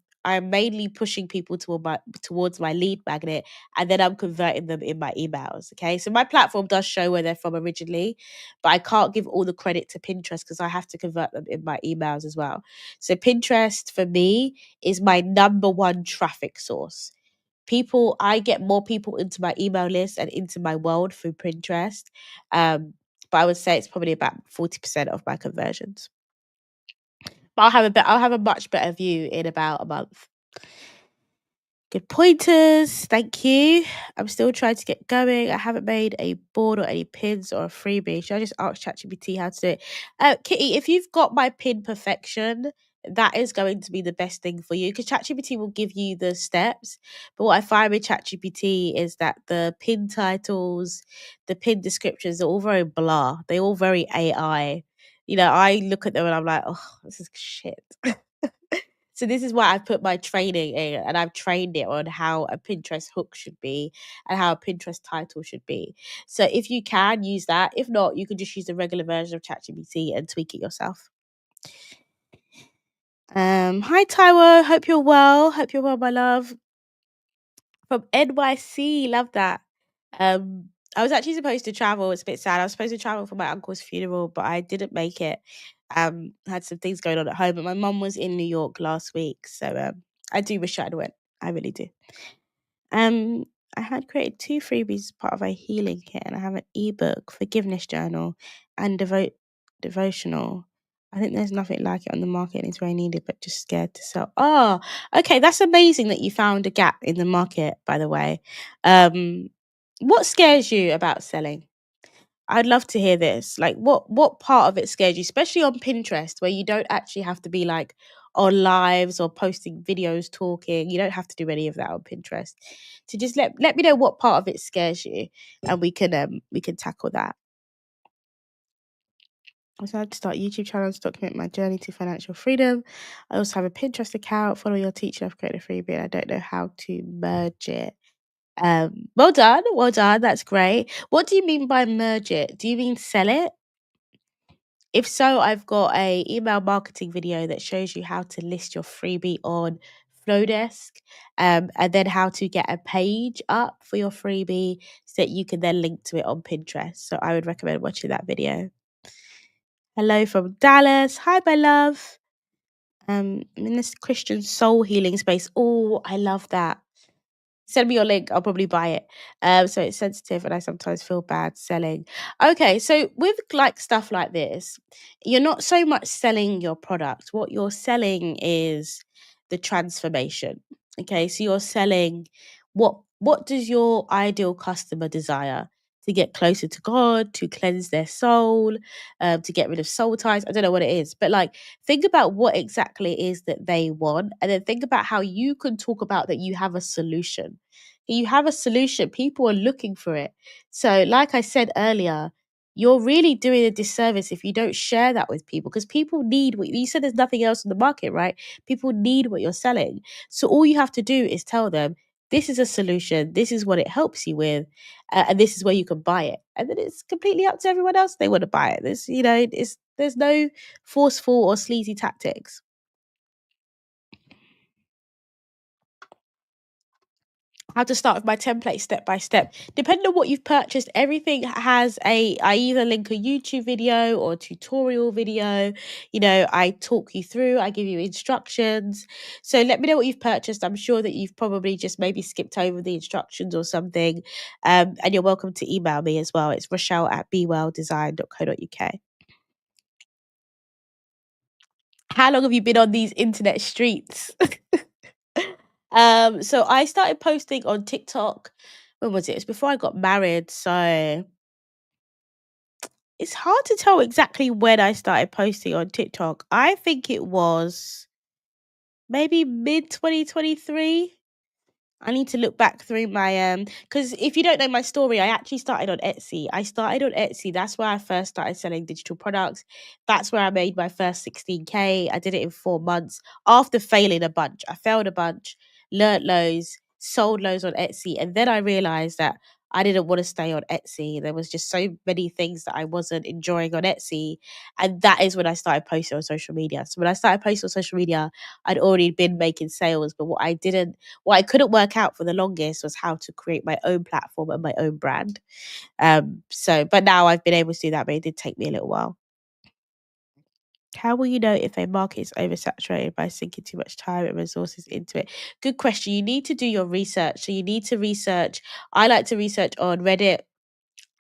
mainly pushing people towards my lead magnet, and then I'm converting them in my emails. Okay, so my platform does show where they're from originally, but I can't give all the credit to Pinterest because I have to convert them in my emails as well. So Pinterest for me is my number one traffic source. I get more people into my email list and into my world through Pinterest. But I would say it's probably about 40% of my conversions. But I'll have a much better view in about a month. Good pointers. Thank you. I'm still trying to get going. I haven't made a board or any pins or a freebie. Should I just ask ChatGPT how to do it? Kitty, if you've got my pin perfection, that is going to be the best thing for you because ChatGPT will give you the steps. But what I find with ChatGPT is that the pin titles, the pin descriptions are all very blah. They're all very AI. I look at them and I'm like, oh, this is shit. So this is why I've put my training in, and I've trained it on how a Pinterest hook should be and how a Pinterest title should be. So if you can use that, if not, you can just use the regular version of ChatGPT and tweak it yourself. Hi Taiwo, hope you're well. Hope you're well, my love. From NYC, love that. I was actually supposed to travel. It's a bit sad. I was supposed to travel for my uncle's funeral, but I didn't make it. I had some things going on at home, but my mum was in New York last week, so I do wish I'd went. I really do. Um, I had created 2 freebies as part of a healing kit, and I have an ebook, forgiveness journal, and devotional. I think there's nothing like it on the market, and it's very needed, but just scared to sell. Oh, okay, that's amazing that you found a gap in the market. By the way, what scares you about selling? I'd love to hear this. Like, what part of it scares you, especially on Pinterest, where you don't actually have to be like on lives or posting videos talking. You don't have to do any of that on Pinterest. So just let me know what part of it scares you, and we can tackle that. I decided to start YouTube channels to document my journey to financial freedom. I also have a Pinterest account. Follow your teacher. I've created a freebie and I don't know how to merge it. Well done, well done. That's great. What do you mean by merge it? Do you mean sell it? If so, I've got a email marketing video that shows you how to list your freebie on Flowdesk, and then how to get a page up for your freebie so that you can then link to it on Pinterest. So I would recommend watching that video. Hello from Dallas. Hi, my love. I'm in this Christian soul healing space. Oh, I love that. Send me your link. I'll probably buy it. So it's sensitive, and I sometimes feel bad selling. Okay, so with like stuff like this, you're not so much selling your product. What you're selling is the transformation. Okay, so you're selling what does your ideal customer desire? To get closer to God, to cleanse their soul, to get rid of soul ties. I don't know what it is, but like think about what exactly it is that they want, and then think about how you can talk about that you have a solution. You have a solution. People are looking for it. So, like I said earlier, you're really doing a disservice if you don't share that with people, because people need what you said. There's nothing else in the market, right? People need what you're selling. So all you have to do is tell them this is a solution. This is what it helps you with, and this is where you can buy it. And then it's completely up to everyone else. They want to buy it. There's no forceful or sleazy tactics. How to start with my template step by step. Depending on what you've purchased, everything has I either link a YouTube video or a tutorial video. I talk you through, I give you instructions. So let me know what you've purchased. I'm sure that you've probably just maybe skipped over the instructions or something. And you're welcome to email me as well. It's rochelle@bewelldesign.co.uk. How long have you been on these internet streets? So I started posting on TikTok. When was it? It's before I got married, so it's hard to tell exactly when I started posting on TikTok. I think it was maybe mid 2023. I need to look back through my because if you don't know my story, I actually started on Etsy. I started on Etsy. That's where I first started selling digital products. That's where I made my first 16K. I did it in 4 months after failing a bunch. I failed a bunch, learnt loads, sold loads on Etsy, and then I realized that I didn't want to stay on Etsy. There was just so many things that I wasn't enjoying on Etsy, and that is when I started posting on social media. So when I started posting on social media, I'd already been making sales, but what I couldn't work out for the longest was how to create my own platform and my own brand. But now I've been able to do that, but it did take me a little while. How will you know if a market is oversaturated by sinking too much time and resources into it? Good question. You need to do your research. So you need to research. I like to research on Reddit.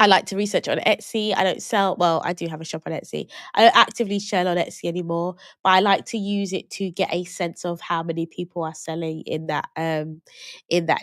I like to research on Etsy. I don't sell, well, I do have a shop on Etsy. I don't actively sell on Etsy anymore, but I like to use it to get a sense of how many people are selling in that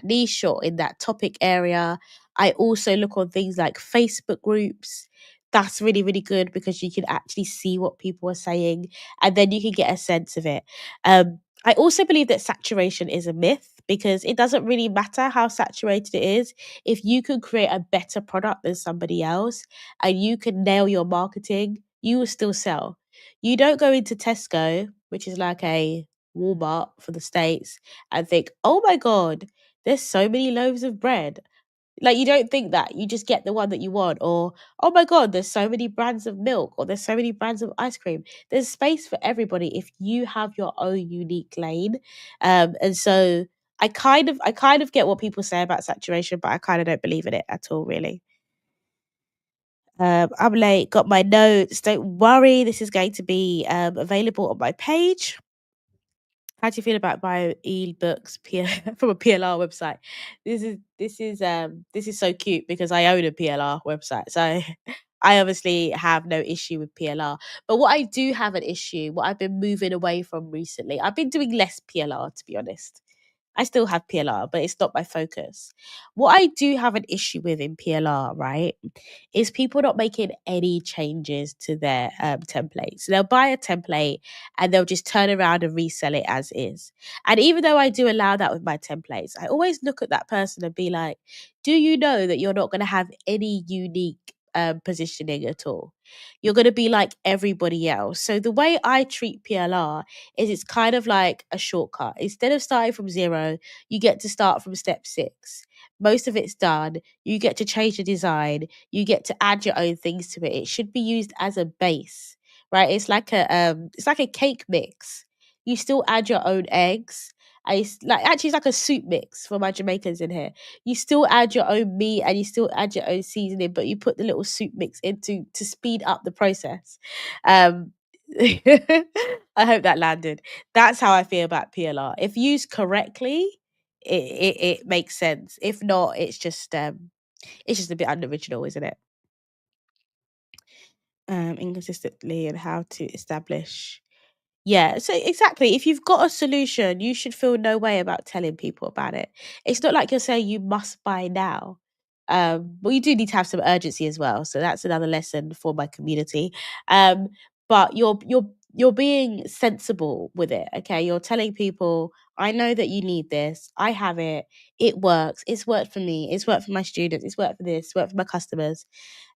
niche or in that topic area. I also look on things like Facebook groups. That's really, really good because you can actually see what people are saying, and then you can get a sense of it. I also believe that saturation is a myth because it doesn't really matter how saturated it is. If you can create a better product than somebody else and you can nail your marketing, you will still sell. You don't go into Tesco, which is like a Walmart for the States, and think, oh my God, there's so many loaves of bread. Like, you don't think that. You just get the one that you want. Or, oh my God, there's so many brands of milk, or there's so many brands of ice cream. There's space for everybody if you have your own unique lane. And so I kind of get what people say about saturation, but I kind of don't believe in it at all, really. I'm late, got my notes. Don't worry, this is going to be available on my page. How do you feel about buying ebooks from a PLR website? This is so cute because I own a PLR website, so I obviously have no issue with PLR. But what I do have an issue, what I've been moving away from recently, I've been doing less PLR, to be honest. I still have PLR, but it's not my focus. What I do have an issue with in PLR, right, is people not making any changes to their templates. They'll buy a template and they'll just turn around and resell it as is. And even though I do allow that with my templates, I always look at that person and be like, do you know that you're not going to have any unique positioning at all? You're going to be like everybody else. So the way I treat PLR is it's kind of like a shortcut. Instead of starting from zero, you get to start from step 6. Most of it's done. You get to change the design. You get to add your own things to it. It should be used as a base, right? It's like a cake mix. You still add your own eggs. It's like a soup mix for my Jamaicans in here. You still add your own meat and you still add your own seasoning, but you put the little soup mix into to speed up the process. Um, I hope that landed. That's how I feel about PLR. If used correctly, it makes sense. If not, it's just a bit unoriginal, isn't it? Inconsistently and how to establish. Yeah, so exactly. If you've got a solution, you should feel no way about telling people about it. It's not like you're saying you must buy now. But you do need to have some urgency as well. So that's another lesson for my community. But you're being sensible with it. Okay, you're telling people, I know that you need this. I have it. It works. It's worked for me. It's worked for my students. It's worked for this. It's worked for my customers.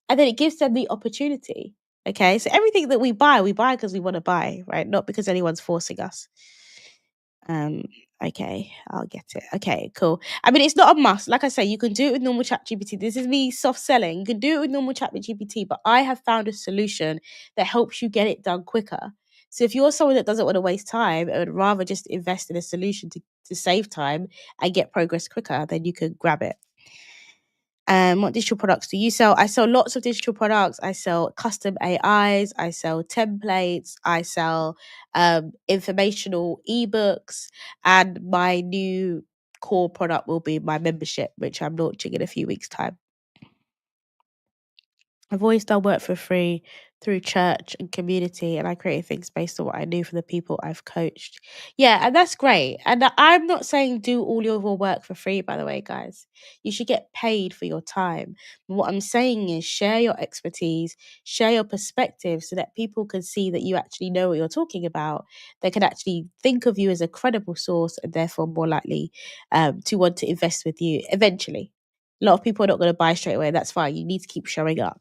And then it gives them the opportunity. Okay, so everything that we buy because we want to buy, right? Not because anyone's forcing us. Um, okay, I'll get it. Okay, cool. I mean, it's not a must. Like I say, you can do it with normal chat GPT. This is me soft selling. You can do it with normal chat GPT, but I have found a solution that helps you get it done quicker. So if you're someone that doesn't want to waste time and would rather just invest in a solution to save time and get progress quicker, then you can grab it. What digital products do you sell? I sell lots of digital products. I sell custom AIs. I sell templates. I sell informational ebooks. And my new core product will be my membership, which I'm launching in a few weeks' time. I've always done work for free through church and community, and I created things based on what I knew from the people I've coached. Yeah, and that's great. And I'm not saying do all your work for free, by the way, guys. You should get paid for your time. But what I'm saying is share your expertise, share your perspective so that people can see that you actually know what you're talking about. They can actually think of you as a credible source and therefore more likely to want to invest with you eventually. A lot of people are not going to buy straight away. That's fine. You need to keep showing up.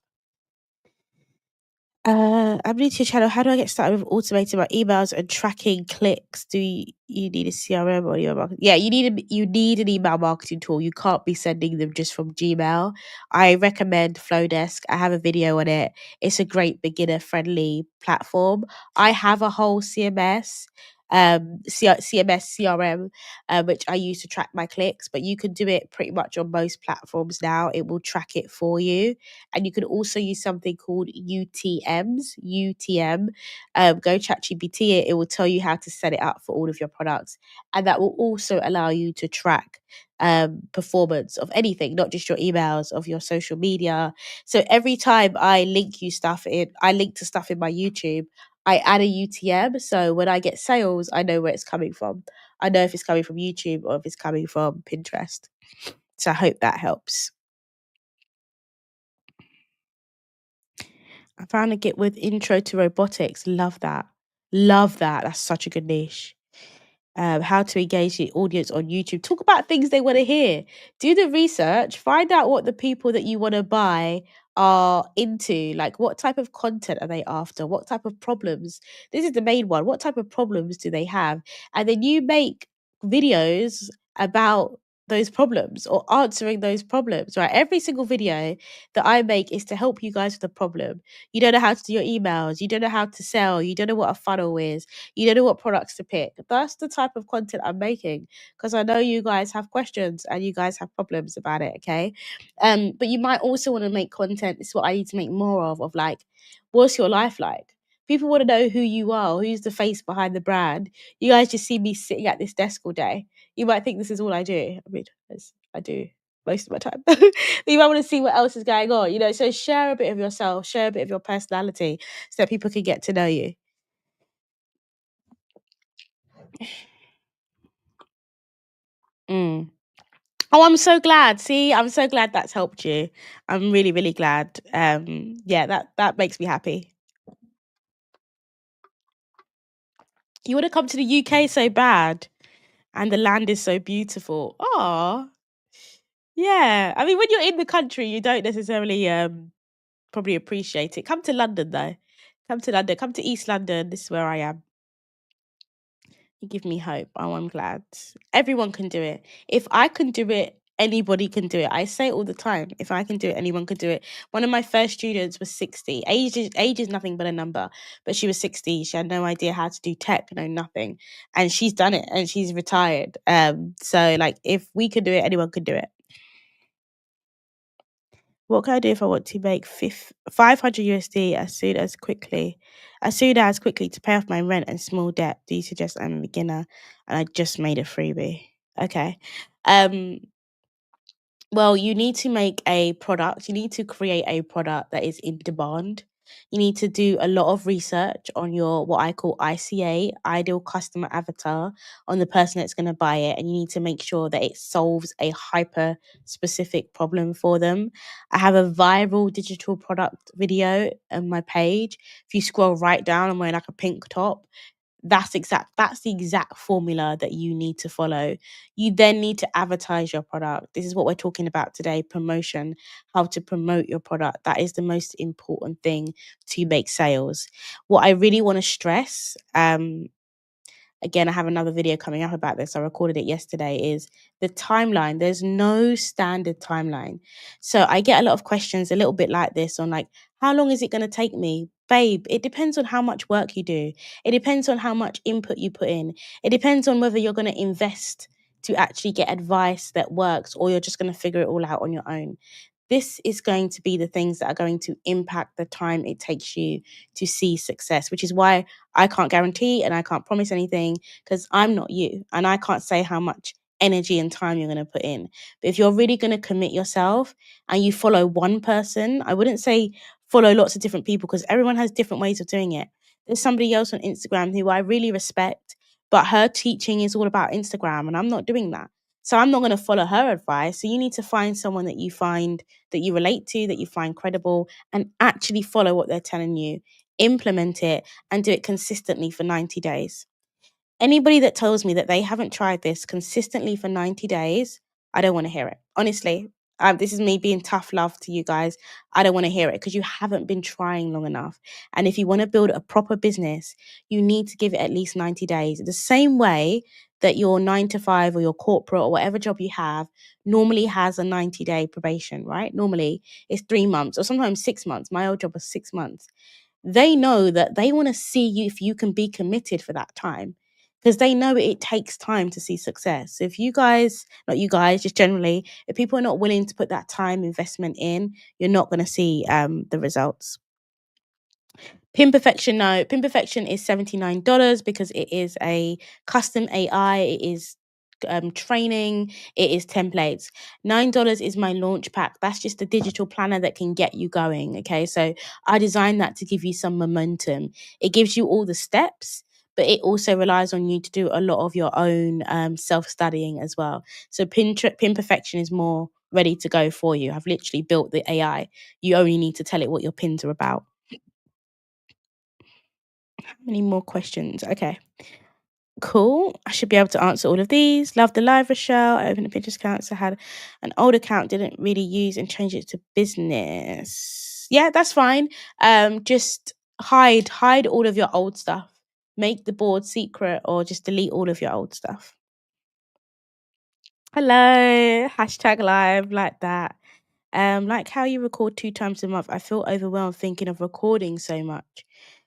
I'm new to your channel. How do I get started with automating my emails and tracking clicks? Do you need a CRM or email marketing? Yeah, you need an email marketing tool. You can't be sending them just from Gmail. I recommend Flowdesk. I have a video on it. It's a great beginner friendly platform. I have a whole CMS CRM, which I use to track my clicks, but you can do it pretty much on most platforms now. It will track it for you. And you can also use something called UTM. Go ChatGPT it. It will tell you how to set it up for all of your products. And that will also allow you to track performance of anything, not just your emails, of your social media. So every time I link to stuff in my YouTube, I add a UTM. So when I get sales, I know where it's coming from. I know if it's coming from YouTube or if it's coming from Pinterest. So I hope that helps. I found a Git with intro to robotics. Love that. Love that. That's such a good niche. How to engage the audience on YouTube. Talk about things they want to hear. Do the research. Find out what the people that you want to buy are into. Like, what type of content are they after? What type of problems? This is the main one. What type of problems do they have? And then you make videos about those problems or answering those problems, right? Every single video that I make is to help you guys with the problem. You don't know how to do your emails. You don't know how to sell. You don't know what a funnel is. You don't know what products to pick. That's the type of content I'm making because I know you guys have questions and you guys have problems about it. Okay. But you might also want to make content. This is what I need to make more of like, what's your life like? People want to know who you are, who's the face behind the brand. You guys just see me sitting at this desk all day. You might think this is all I do. I mean, I do most of my time. But you might want to see what else is going on, you know. So share a bit of yourself, share a bit of your personality so that people can get to know you. Mm. Oh, I'm so glad. See, I'm so glad that's helped you. I'm really, really glad. Yeah, that makes me happy. You want to come to the UK so bad, and the land is so beautiful. Oh, yeah. I mean, when you're in the country, you don't necessarily probably appreciate it. Come to London though. Come to London. Come to East London. This is where I am. You give me hope. Oh, I'm glad. Everyone can do it. If I can do it, anybody can do it. I say it all the time. If I can do it, anyone can do it. One of my first students was 60. Age is nothing but a number, but she was 60. She had no idea how to do tech, no nothing. And she's done it and she's retired. So like if we can do it, anyone can do it. What can I do if I want to make 500 USD as soon as quickly to pay off my rent and small debt? Do you suggest I'm a beginner and I just made a freebie? Okay. Um, well, you need to make a product. You need to create a product that is in demand. You need to do a lot of research on your what I call ICA, ideal customer avatar, on the person that's going to buy it. And you need to make sure that it solves a hyper specific problem for them. I have a viral digital product video on my page. If you scroll right down, I'm wearing like a pink top. That's the exact formula that you need to follow. You then need to advertise your product. This is what we're talking about today, promotion, how to promote your product. That is the most important thing to make sales. What I really want to stress, again, I have another video coming up about this. I recorded it yesterday. Is the timeline. There's no standard timeline. So I get a lot of questions a little bit like this on like, how long is it going to take me? Babe, it depends on how much work you do. It depends on how much input you put in. It depends on whether you're going to invest to actually get advice that works or you're just going to figure it all out on your own. This is going to be the things that are going to impact the time it takes you to see success, which is why I can't guarantee and I can't promise anything because I'm not you and I can't say how much energy and time you're going to put in. But if you're really going to commit yourself and you follow one person, I wouldn't say follow lots of different people because everyone has different ways of doing it. There's somebody else on Instagram who I really respect, but her teaching is all about Instagram and I'm not doing that. So I'm not going to follow her advice. So you need to find someone that you find that you relate to, that you find credible, and actually follow what they're telling you, implement it, and do it consistently for 90 days. Anybody that tells me that they haven't tried this consistently for 90 days, I don't want to hear it. Honestly, this is me being tough love to you guys. I don't want to hear it because you haven't been trying long enough. And if you want to build a proper business, you need to give it at least 90 days. The same way that your 9 to 5 or your corporate or whatever job you have normally has a 90-day probation, right? Normally it's 3 months or sometimes 6 months. My old job was 6 months. They know that they want to see you if you can be committed for that time because they know it takes time to see success. So if you guys, not you guys, just generally, if people are not willing to put that time investment in, you're not going to see the results. Pin Perfection, no. Pin Perfection is $79 because it is a custom AI. It is training. It is templates. $9 is my launch pack. That's just a digital planner that can get you going. Okay, so I designed that to give you some momentum. It gives you all the steps, but it also relies on you to do a lot of your own self-studying as well. So Pin Perfection is more ready to go for you. I've literally built the AI. You only need to tell it what your pins are about. Many more questions? Okay. Cool. I should be able to answer all of these. Love the live, Rochelle. I opened a Pinterest account. So I had an old account, didn't really use and changed it to business. Yeah, that's fine. Just hide all of your old stuff. Make the board secret or just delete all of your old stuff. Hello. Hashtag live like that. Like how you record 2 times a month. I feel overwhelmed thinking of recording so much.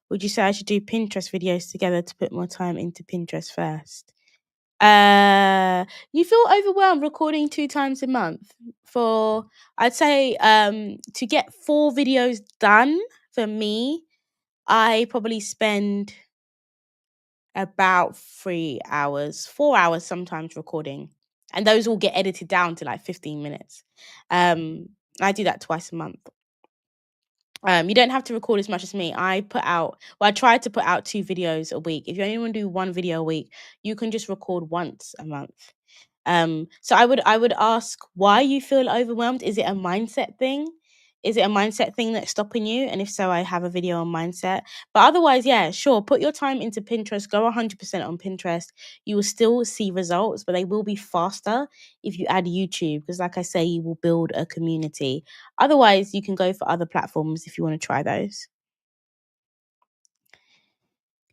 Would you say I should do Pinterest videos together to put more time into Pinterest first? You feel overwhelmed recording 2 times a month for I'd say to get 4 videos done for me, I probably spend about 3 hours, 4 hours sometimes recording. And those all get edited down to like 15 minutes. I do that twice a month. You don't have to record as much as me. I try to put out 2 videos a week. If you only want to do 1 video a week, you can just record once a month. So I would ask why you feel overwhelmed. Is it a mindset thing? Is it a mindset thing that's stopping you? And if so, I have a video on mindset. But otherwise, yeah, sure. Put your time into Pinterest. Go 100% on Pinterest. You will still see results, but they will be faster if you add YouTube. Because, like I say, you will build a community. Otherwise, you can go for other platforms if you want to try those.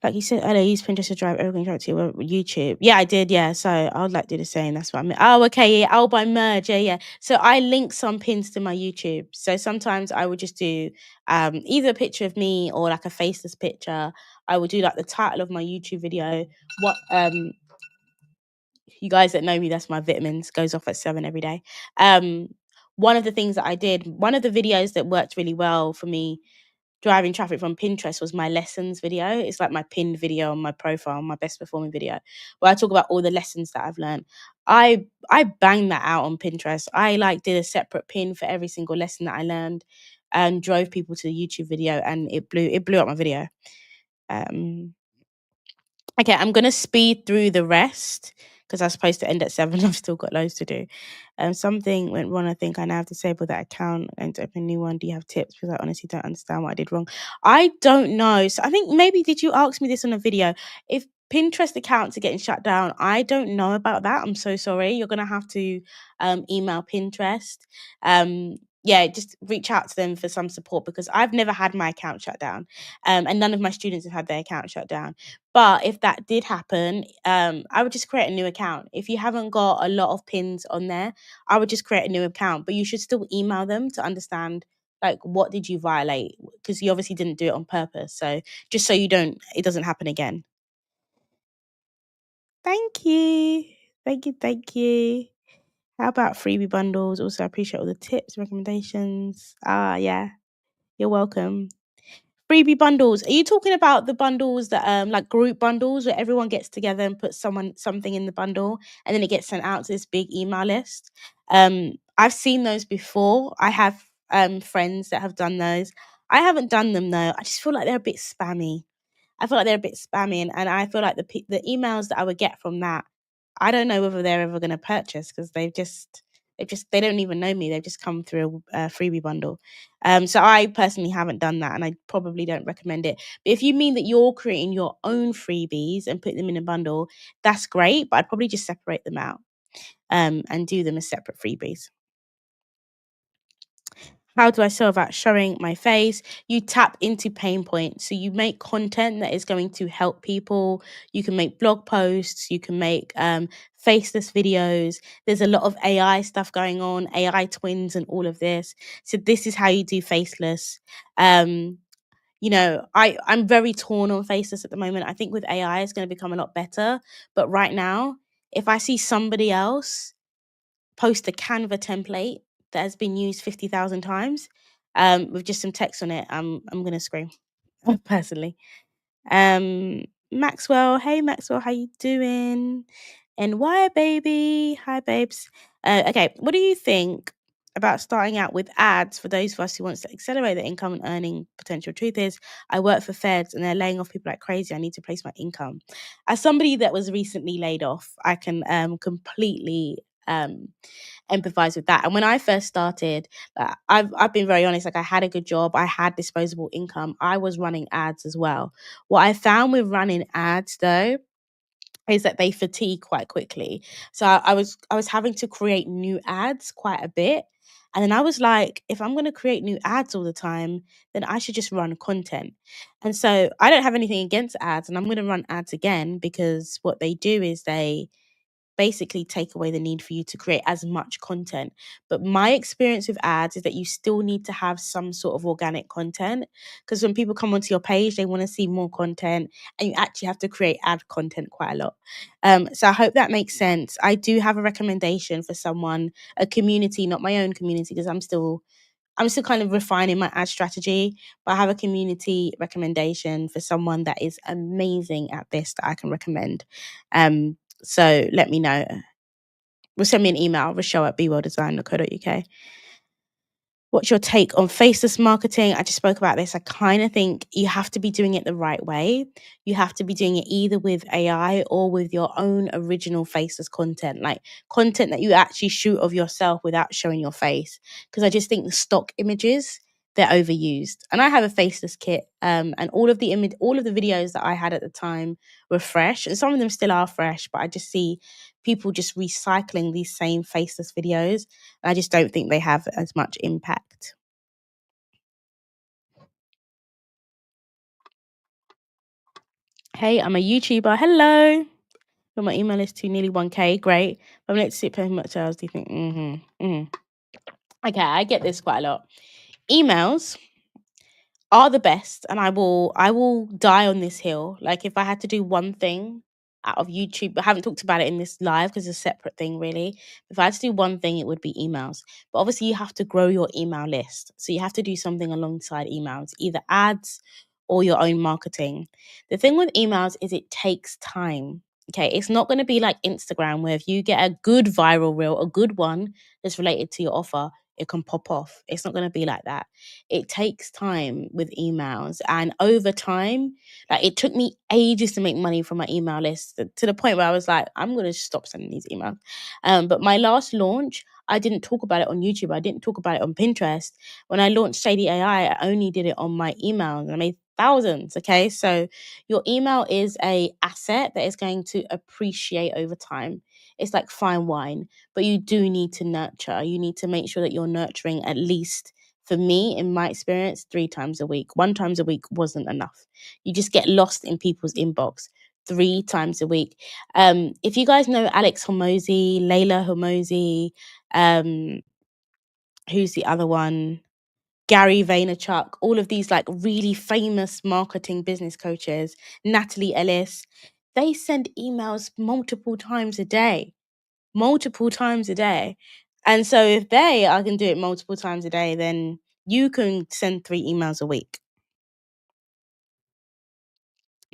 Like you said earlier, use Pinterest to drive everything track to YouTube. Yeah, I did. Yeah, so I would like to do the same. That's what I mean. Oh, okay. Yeah, by merge. Yeah, yeah. So I link some pins to my YouTube. So sometimes I would just do either a picture of me or like a faceless picture. I would do like the title of my YouTube video. What you guys that know me, that's my vitamins. Goes off at 7 every day. One of the things that I did, one of the videos that worked really well for me driving traffic from Pinterest was my lessons video. It's like my pinned video on my profile, my best performing video, where I talk about all the lessons that I've learned. I banged that out on Pinterest. I like did a separate pin for every single lesson that I learned and drove people to the YouTube video, and it blew up my video. Um Okay, I'm gonna speed through the rest because I was supposed to end at 7. I've still got loads to do. Something went wrong. I think I now have disabled that account and to open a new one. Do you have tips? Because I honestly don't understand what I did wrong. I don't know. So I think maybe did you ask me this on a video? If Pinterest accounts are getting shut down, I don't know about that. I'm so sorry. You're gonna have to email Pinterest. Yeah, just reach out to them for some support because I've never had my account shut down. And none of my students have had their account shut down. But if that did happen, I would just create a new account. If you haven't got a lot of pins on there, I would just create a new account. But you should still email them to understand like what did you violate because you obviously didn't do it on purpose. So just so it doesn't happen again. Thank you. Thank you. Thank you. How about freebie bundles? Also, I appreciate all the tips, recommendations. Ah, yeah, you're welcome. Freebie bundles. Are you talking about the bundles that like group bundles where everyone gets together and puts something in the bundle and then it gets sent out to this big email list? I've seen those before. I have friends that have done those. I haven't done them though. I just feel like they're a bit spammy. I feel like they're a bit spammy, and I feel like the emails that I would get from that, I don't know whether they're ever going to purchase because they don't even know me. They've just come through a freebie bundle. So I personally haven't done that, and I probably don't recommend it. But if you mean that you're creating your own freebies and put them in a bundle, that's great. But I'd probably just separate them out and do them as separate freebies. How do I solve that? Showing my face. You tap into pain points. So you make content that is going to help people. You can make blog posts. You can make faceless videos. There's a lot of AI stuff going on, AI twins and all of this. So this is how you do faceless. I'm very torn on faceless at the moment. I think with AI it's going to become a lot better. But right now, if I see somebody else post a Canva template that has been used 50,000 times with just some text on it, I'm gonna scream personally. Maxwell, hey Maxwell, how you doing? And why, baby? Hi, babes. Okay, what do you think about starting out with ads for those of us who wants to accelerate their income and earning potential? Truth is, I work for Feds and they're laying off people like crazy. I need to place my income. As somebody that was recently laid off, I can completely empathize with that. And when I first started, I've been very honest. Like I had a good job, I had disposable income, I was running ads as well. What I found with running ads though is that they fatigue quite quickly. So I was having to create new ads quite a bit. And then I was like, if I'm going to create new ads all the time, then I should just run content. And so I don't have anything against ads, and I'm going to run ads again because what they do is they basically take away the need for you to create as much content. But my experience with ads is that you still need to have some sort of organic content because when people come onto your page, they want to see more content and you actually have to create ad content quite a lot. So I hope that makes sense. I do have a recommendation for someone, a community, not my own community, because I'm still kind of refining my ad strategy, but I have a community recommendation for someone that is amazing at this that I can recommend. So let me know. Send me an email, Rochelle@bwelldesign.co.uk. What's your take on faceless marketing? I just spoke about this. I kind of think you have to be doing it the right way. You have to be doing it either with AI or with your own original faceless content, like content that you actually shoot of yourself without showing your face. Because I just think the stock images, they're overused. And I have a faceless kit, and all of the videos that I had at the time were fresh, and some of them still are fresh. But I just see people just recycling these same faceless videos. I just don't think they have as much impact. Hey, I'm a YouTuber. Hello. But my email is to nearly 1K. Great. But let's see how much else do you think? Okay, I get this quite a lot. Emails are the best, and I will die on this hill. Like, if I had to do one thing out of YouTube, I haven't talked about it in this live because it's a separate thing, really. If I had to do one thing, it would be emails. But obviously you have to grow your email list, so you have to do something alongside emails, either ads or your own marketing. The thing with emails is it takes time. Okay, it's not going to be like Instagram, where if you get a good viral reel, a good one that's related to your offer, it can pop off. It's not going to be like that. It takes time with emails, and over time, like, it took me ages to make money from my email list, to the point where I was like, I'm going to stop sending these emails. But my last launch, I didn't talk about it on YouTube, I didn't talk about it on Pinterest. When I launched Shady AI, I only did it on my email, and I made thousands. Okay, so your email is a asset that is going to appreciate over time. It's like fine wine, but you do need to nurture. You need to make sure that you're nurturing, at least for me, in my experience, 3 times a week. 1 times a week wasn't enough. You just get lost in people's inbox 3 times a week. If you guys know Alex Hormozy, Layla Hormozy, um, who's the other one? Gary Vaynerchuk, all of these like really famous marketing business coaches, Natalie Ellis, they send emails multiple times a day. And so if I can do it multiple times a day, then you can send 3 emails a week.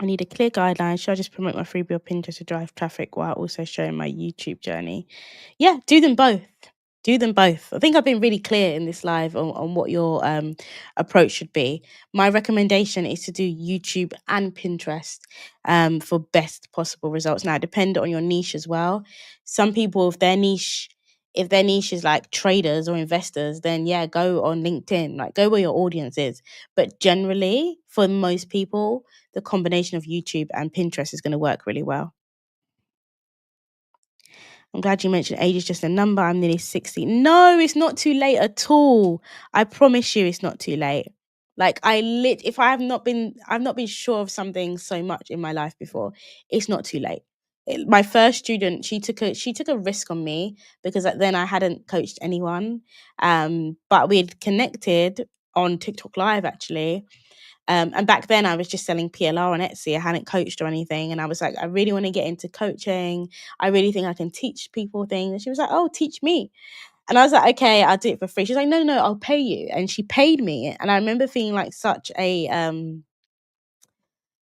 I need a clear guideline. Should I just promote my freebie or Pinterest to drive traffic while also showing my YouTube journey? Yeah, do them both. Do them both. I think I've been really clear in this live on what your approach should be. My recommendation is to do YouTube and Pinterest for best possible results. Now, depend on your niche as well. Some people, if their niche is like traders or investors, then yeah, go on LinkedIn, like go where your audience is. But generally, for most people, the combination of YouTube and Pinterest is going to work really well. I'm glad you mentioned age is just a number. I'm nearly 60. No, it's not too late at all. I promise you it's not too late. Like, if I've not been sure of something so much in my life before, it's not too late. My first student, she took a risk on me because then I hadn't coached anyone. But we had connected on TikTok Live, actually. And back then I was just selling PLR on Etsy. I hadn't coached or anything. And I was like, I really want to get into coaching. I really think I can teach people things. And she was like, oh, teach me. And I was like, okay, I'll do it for free. She's like, no, no, I'll pay you. And she paid me. And I remember feeling like such a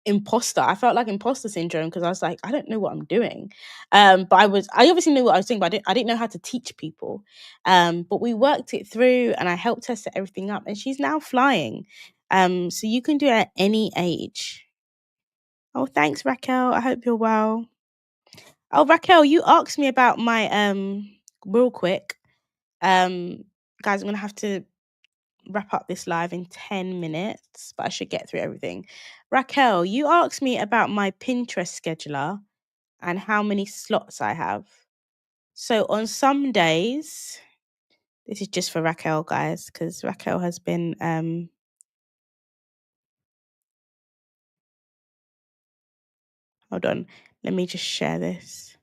imposter. I felt like imposter syndrome because I was like, I don't know what I'm doing. But I obviously knew what I was doing, but I didn't know how to teach people. But we worked it through, and I helped her set everything up, and she's now flying. So you can do it at any age. Oh, thanks, Raquel. I hope you're well. Oh, Raquel, you asked me about my real quick. Um, guys, I'm gonna have to wrap up this live in 10 minutes, but I should get through everything. Raquel, you asked me about my Pinterest scheduler and how many slots I have. So on some days, this is just for Raquel, guys, because Raquel has been hold on, let me just share this.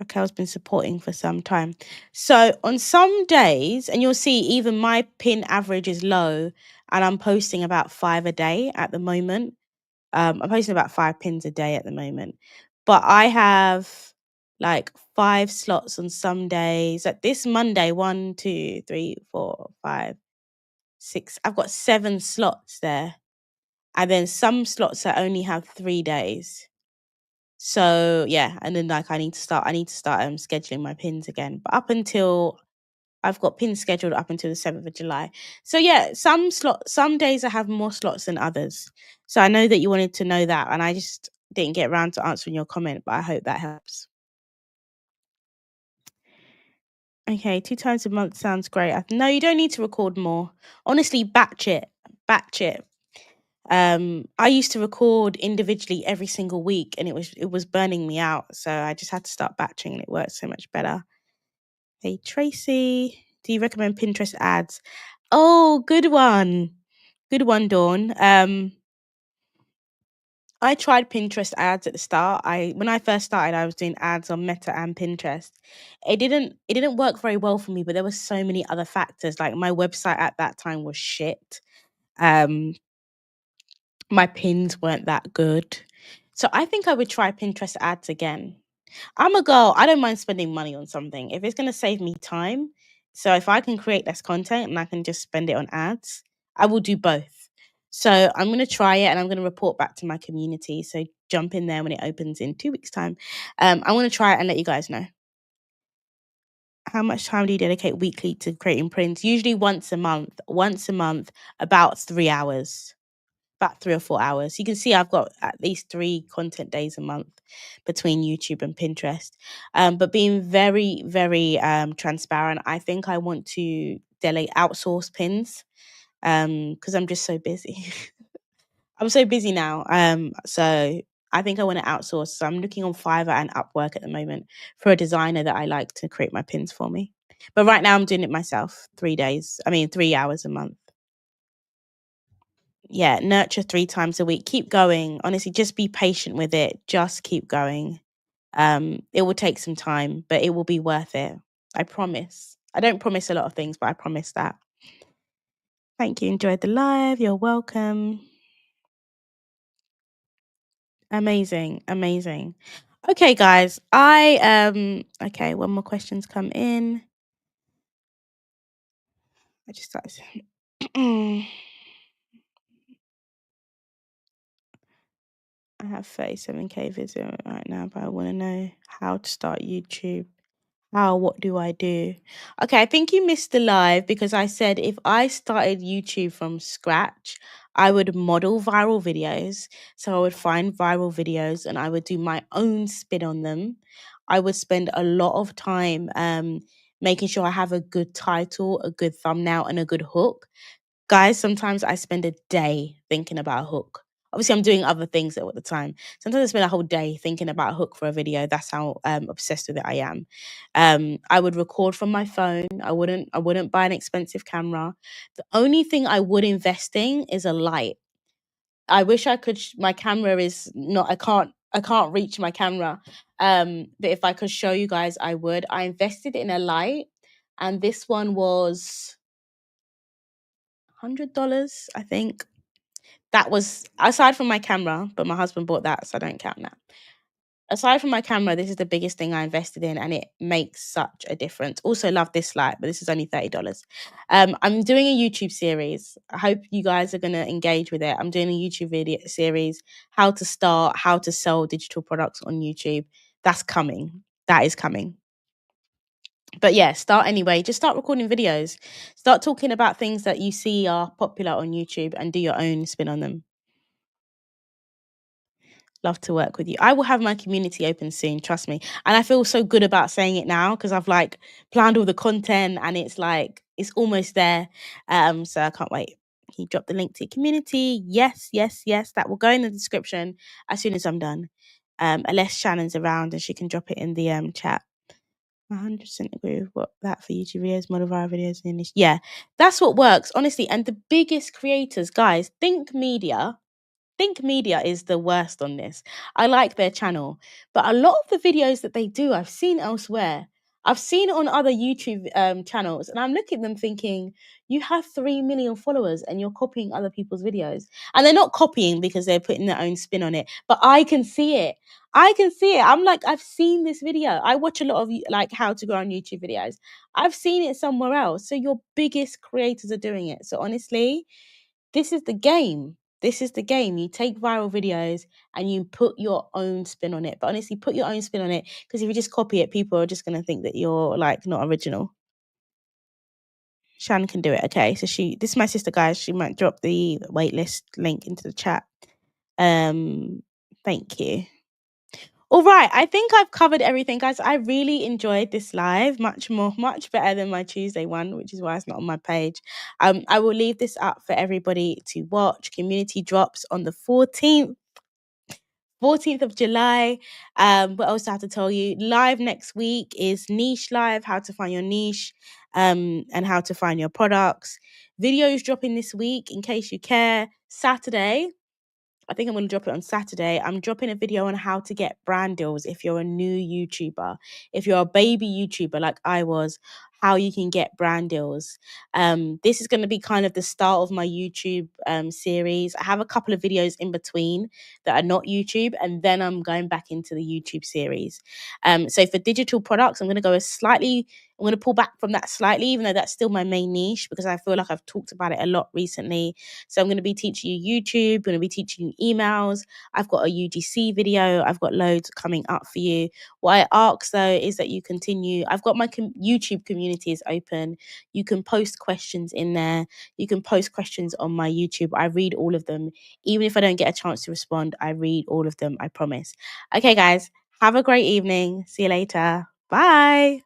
Raquel's been supporting for some time. So on some days, and you'll see even my pin average is low, and I'm posting about 5 a day at the moment. I'm posting about 5 pins a day at the moment. But I have like 5 slots on some days. Like this Monday, 1, 2, 3, 4, 5, 6. I've got 7 slots there. And then some slots that only have 3 days. So yeah, and then like I need to start scheduling my pins again. But up until I've got pins scheduled up until the 7th of July. So yeah, some days I have more slots than others. So I know that you wanted to know that, and I just didn't get around to answering your comment, but I hope that helps. Okay, 2 times a month sounds great. No, you don't need to record more. Honestly, batch it. Batch it. I used to record individually every single week, and it was burning me out. So I just had to start batching, and it worked so much better. Hey Tracy, do you recommend Pinterest ads? Oh, good one. Good one, Dawn. I tried Pinterest ads at the start. When I first started, I was doing ads on Meta and Pinterest. It didn't work very well for me, but there were so many other factors. Like my website at that time was shit. Um, my pins weren't that good. So I think I would try Pinterest ads again. I'm a girl. I don't mind spending money on something if it's going to save me time. So if I can create less content and I can just spend it on ads, I will do both. So I'm going to try it and I'm going to report back to my community. So jump in there when it opens in 2 weeks' time. I want to try it and let you guys know. How much time do you dedicate weekly to creating prints? Usually once a month. Once a month, about 3 hours. About 3 or 4 hours. You can see I've got at least 3 content days a month between YouTube and Pinterest. But being very, very transparent, I think I want to outsource pins because I'm just so busy. I'm so busy now. So I think I want to outsource. So I'm looking on Fiverr and Upwork at the moment for a designer that I like to create my pins for me. But right now I'm doing it myself. 3 hours a month. Yeah, nurture 3 times a week. Keep going. Honestly, just be patient with it. Just keep going. It will take some time, but it will be worth it. I promise. I don't promise a lot of things, but I promise that. Thank you. Enjoyed the live. You're welcome. Amazing. Amazing. Okay, guys. Okay, one more question's come in. I just started. I have 37K video right now, but I want to know how to start YouTube. What do I do? Okay, I think you missed the live because I said if I started YouTube from scratch, I would model viral videos. So I would find viral videos and I would do my own spin on them. I would spend a lot of time making sure I have a good title, a good thumbnail, and a good hook. Guys, sometimes I spend a day thinking about a hook. Obviously, I'm doing other things at the time. Sometimes I spend a whole day thinking about a hook for a video. That's how obsessed with it I am. I would record from my phone. I wouldn't buy an expensive camera. The only thing I would invest in is a light. I wish I could. My camera is not. I can't reach my camera. But if I could show you guys, I would. I invested in a light, and this one was $100, I think. That was aside from my camera, but my husband bought that, so I don't count that. Aside from my camera, this is the biggest thing I invested in, and it makes such a difference. Also, love this light, but this is only $30. I'm doing a YouTube series. I hope you guys are going to engage with it. I'm doing a YouTube video series, how to start, how to sell digital products on YouTube. That's coming. That is coming. But yeah, start anyway. Just start recording videos. Start talking about things that you see are popular on YouTube and do your own spin on them. Love to work with you. I will have my community open soon, trust me. And I feel so good about saying it now because I've like planned all the content and it's like it's almost there. So I can't wait. Can you drop the link to your community? Yes, yes, yes. That will go in the description as soon as I'm done. Unless Shannon's around and she can drop it in the chat. 100% agree with that for YouTube videos, model viral videos, and yeah, that's what works, honestly. And the biggest creators, guys, Think Media is the worst on this. I like their channel, but a lot of the videos that they do, I've seen elsewhere. I've seen it on other YouTube channels, and I'm looking at them thinking, you have 3 million followers and you're copying other people's videos. And they're not copying because they're putting their own spin on it, but I can see it. I can see it. I'm like, I've seen this video. I watch a lot of like how to grow on YouTube videos. I've seen it somewhere else. So your biggest creators are doing it. So honestly, this is the game. This is the game. You take viral videos and you put your own spin on it. But honestly, put your own spin on it because if you just copy it, people are just going to think that you're like not original. Shan can do it. Okay, so this is my sister, guys. She might drop the waitlist link into the chat. Thank you. All right, I think I've covered everything, guys. I really enjoyed this live, much better than my Tuesday one, which is why it's not on my page. I will leave this up for everybody to watch. Community drops on the 14th of July. What else do I have to tell you? Live next week is Niche Live, how to find your niche, and how to find your products. Videos dropping this week, in case you care. Saturday, I think I'm going to drop it on Saturday. I'm dropping a video on how to get brand deals if you're a new YouTuber. If you're a baby YouTuber like I was, how you can get brand deals. This is going to be kind of the start of my YouTube series. I have a couple of videos in between that are not YouTube, and then I'm going back into the YouTube series. So for digital products, I'm going to pull back from that slightly, even though that's still my main niche, because I feel like I've talked about it a lot recently. So I'm going to be teaching you YouTube, I'm going to be teaching you emails. I've got a UGC video. I've got loads coming up for you. What I ask though is that you continue. I've got my YouTube community is open. You can post questions in there. You can post questions on my YouTube. I read all of them. Even if I don't get a chance to respond, I read all of them, I promise. Okay, guys, have a great evening. See you later. Bye.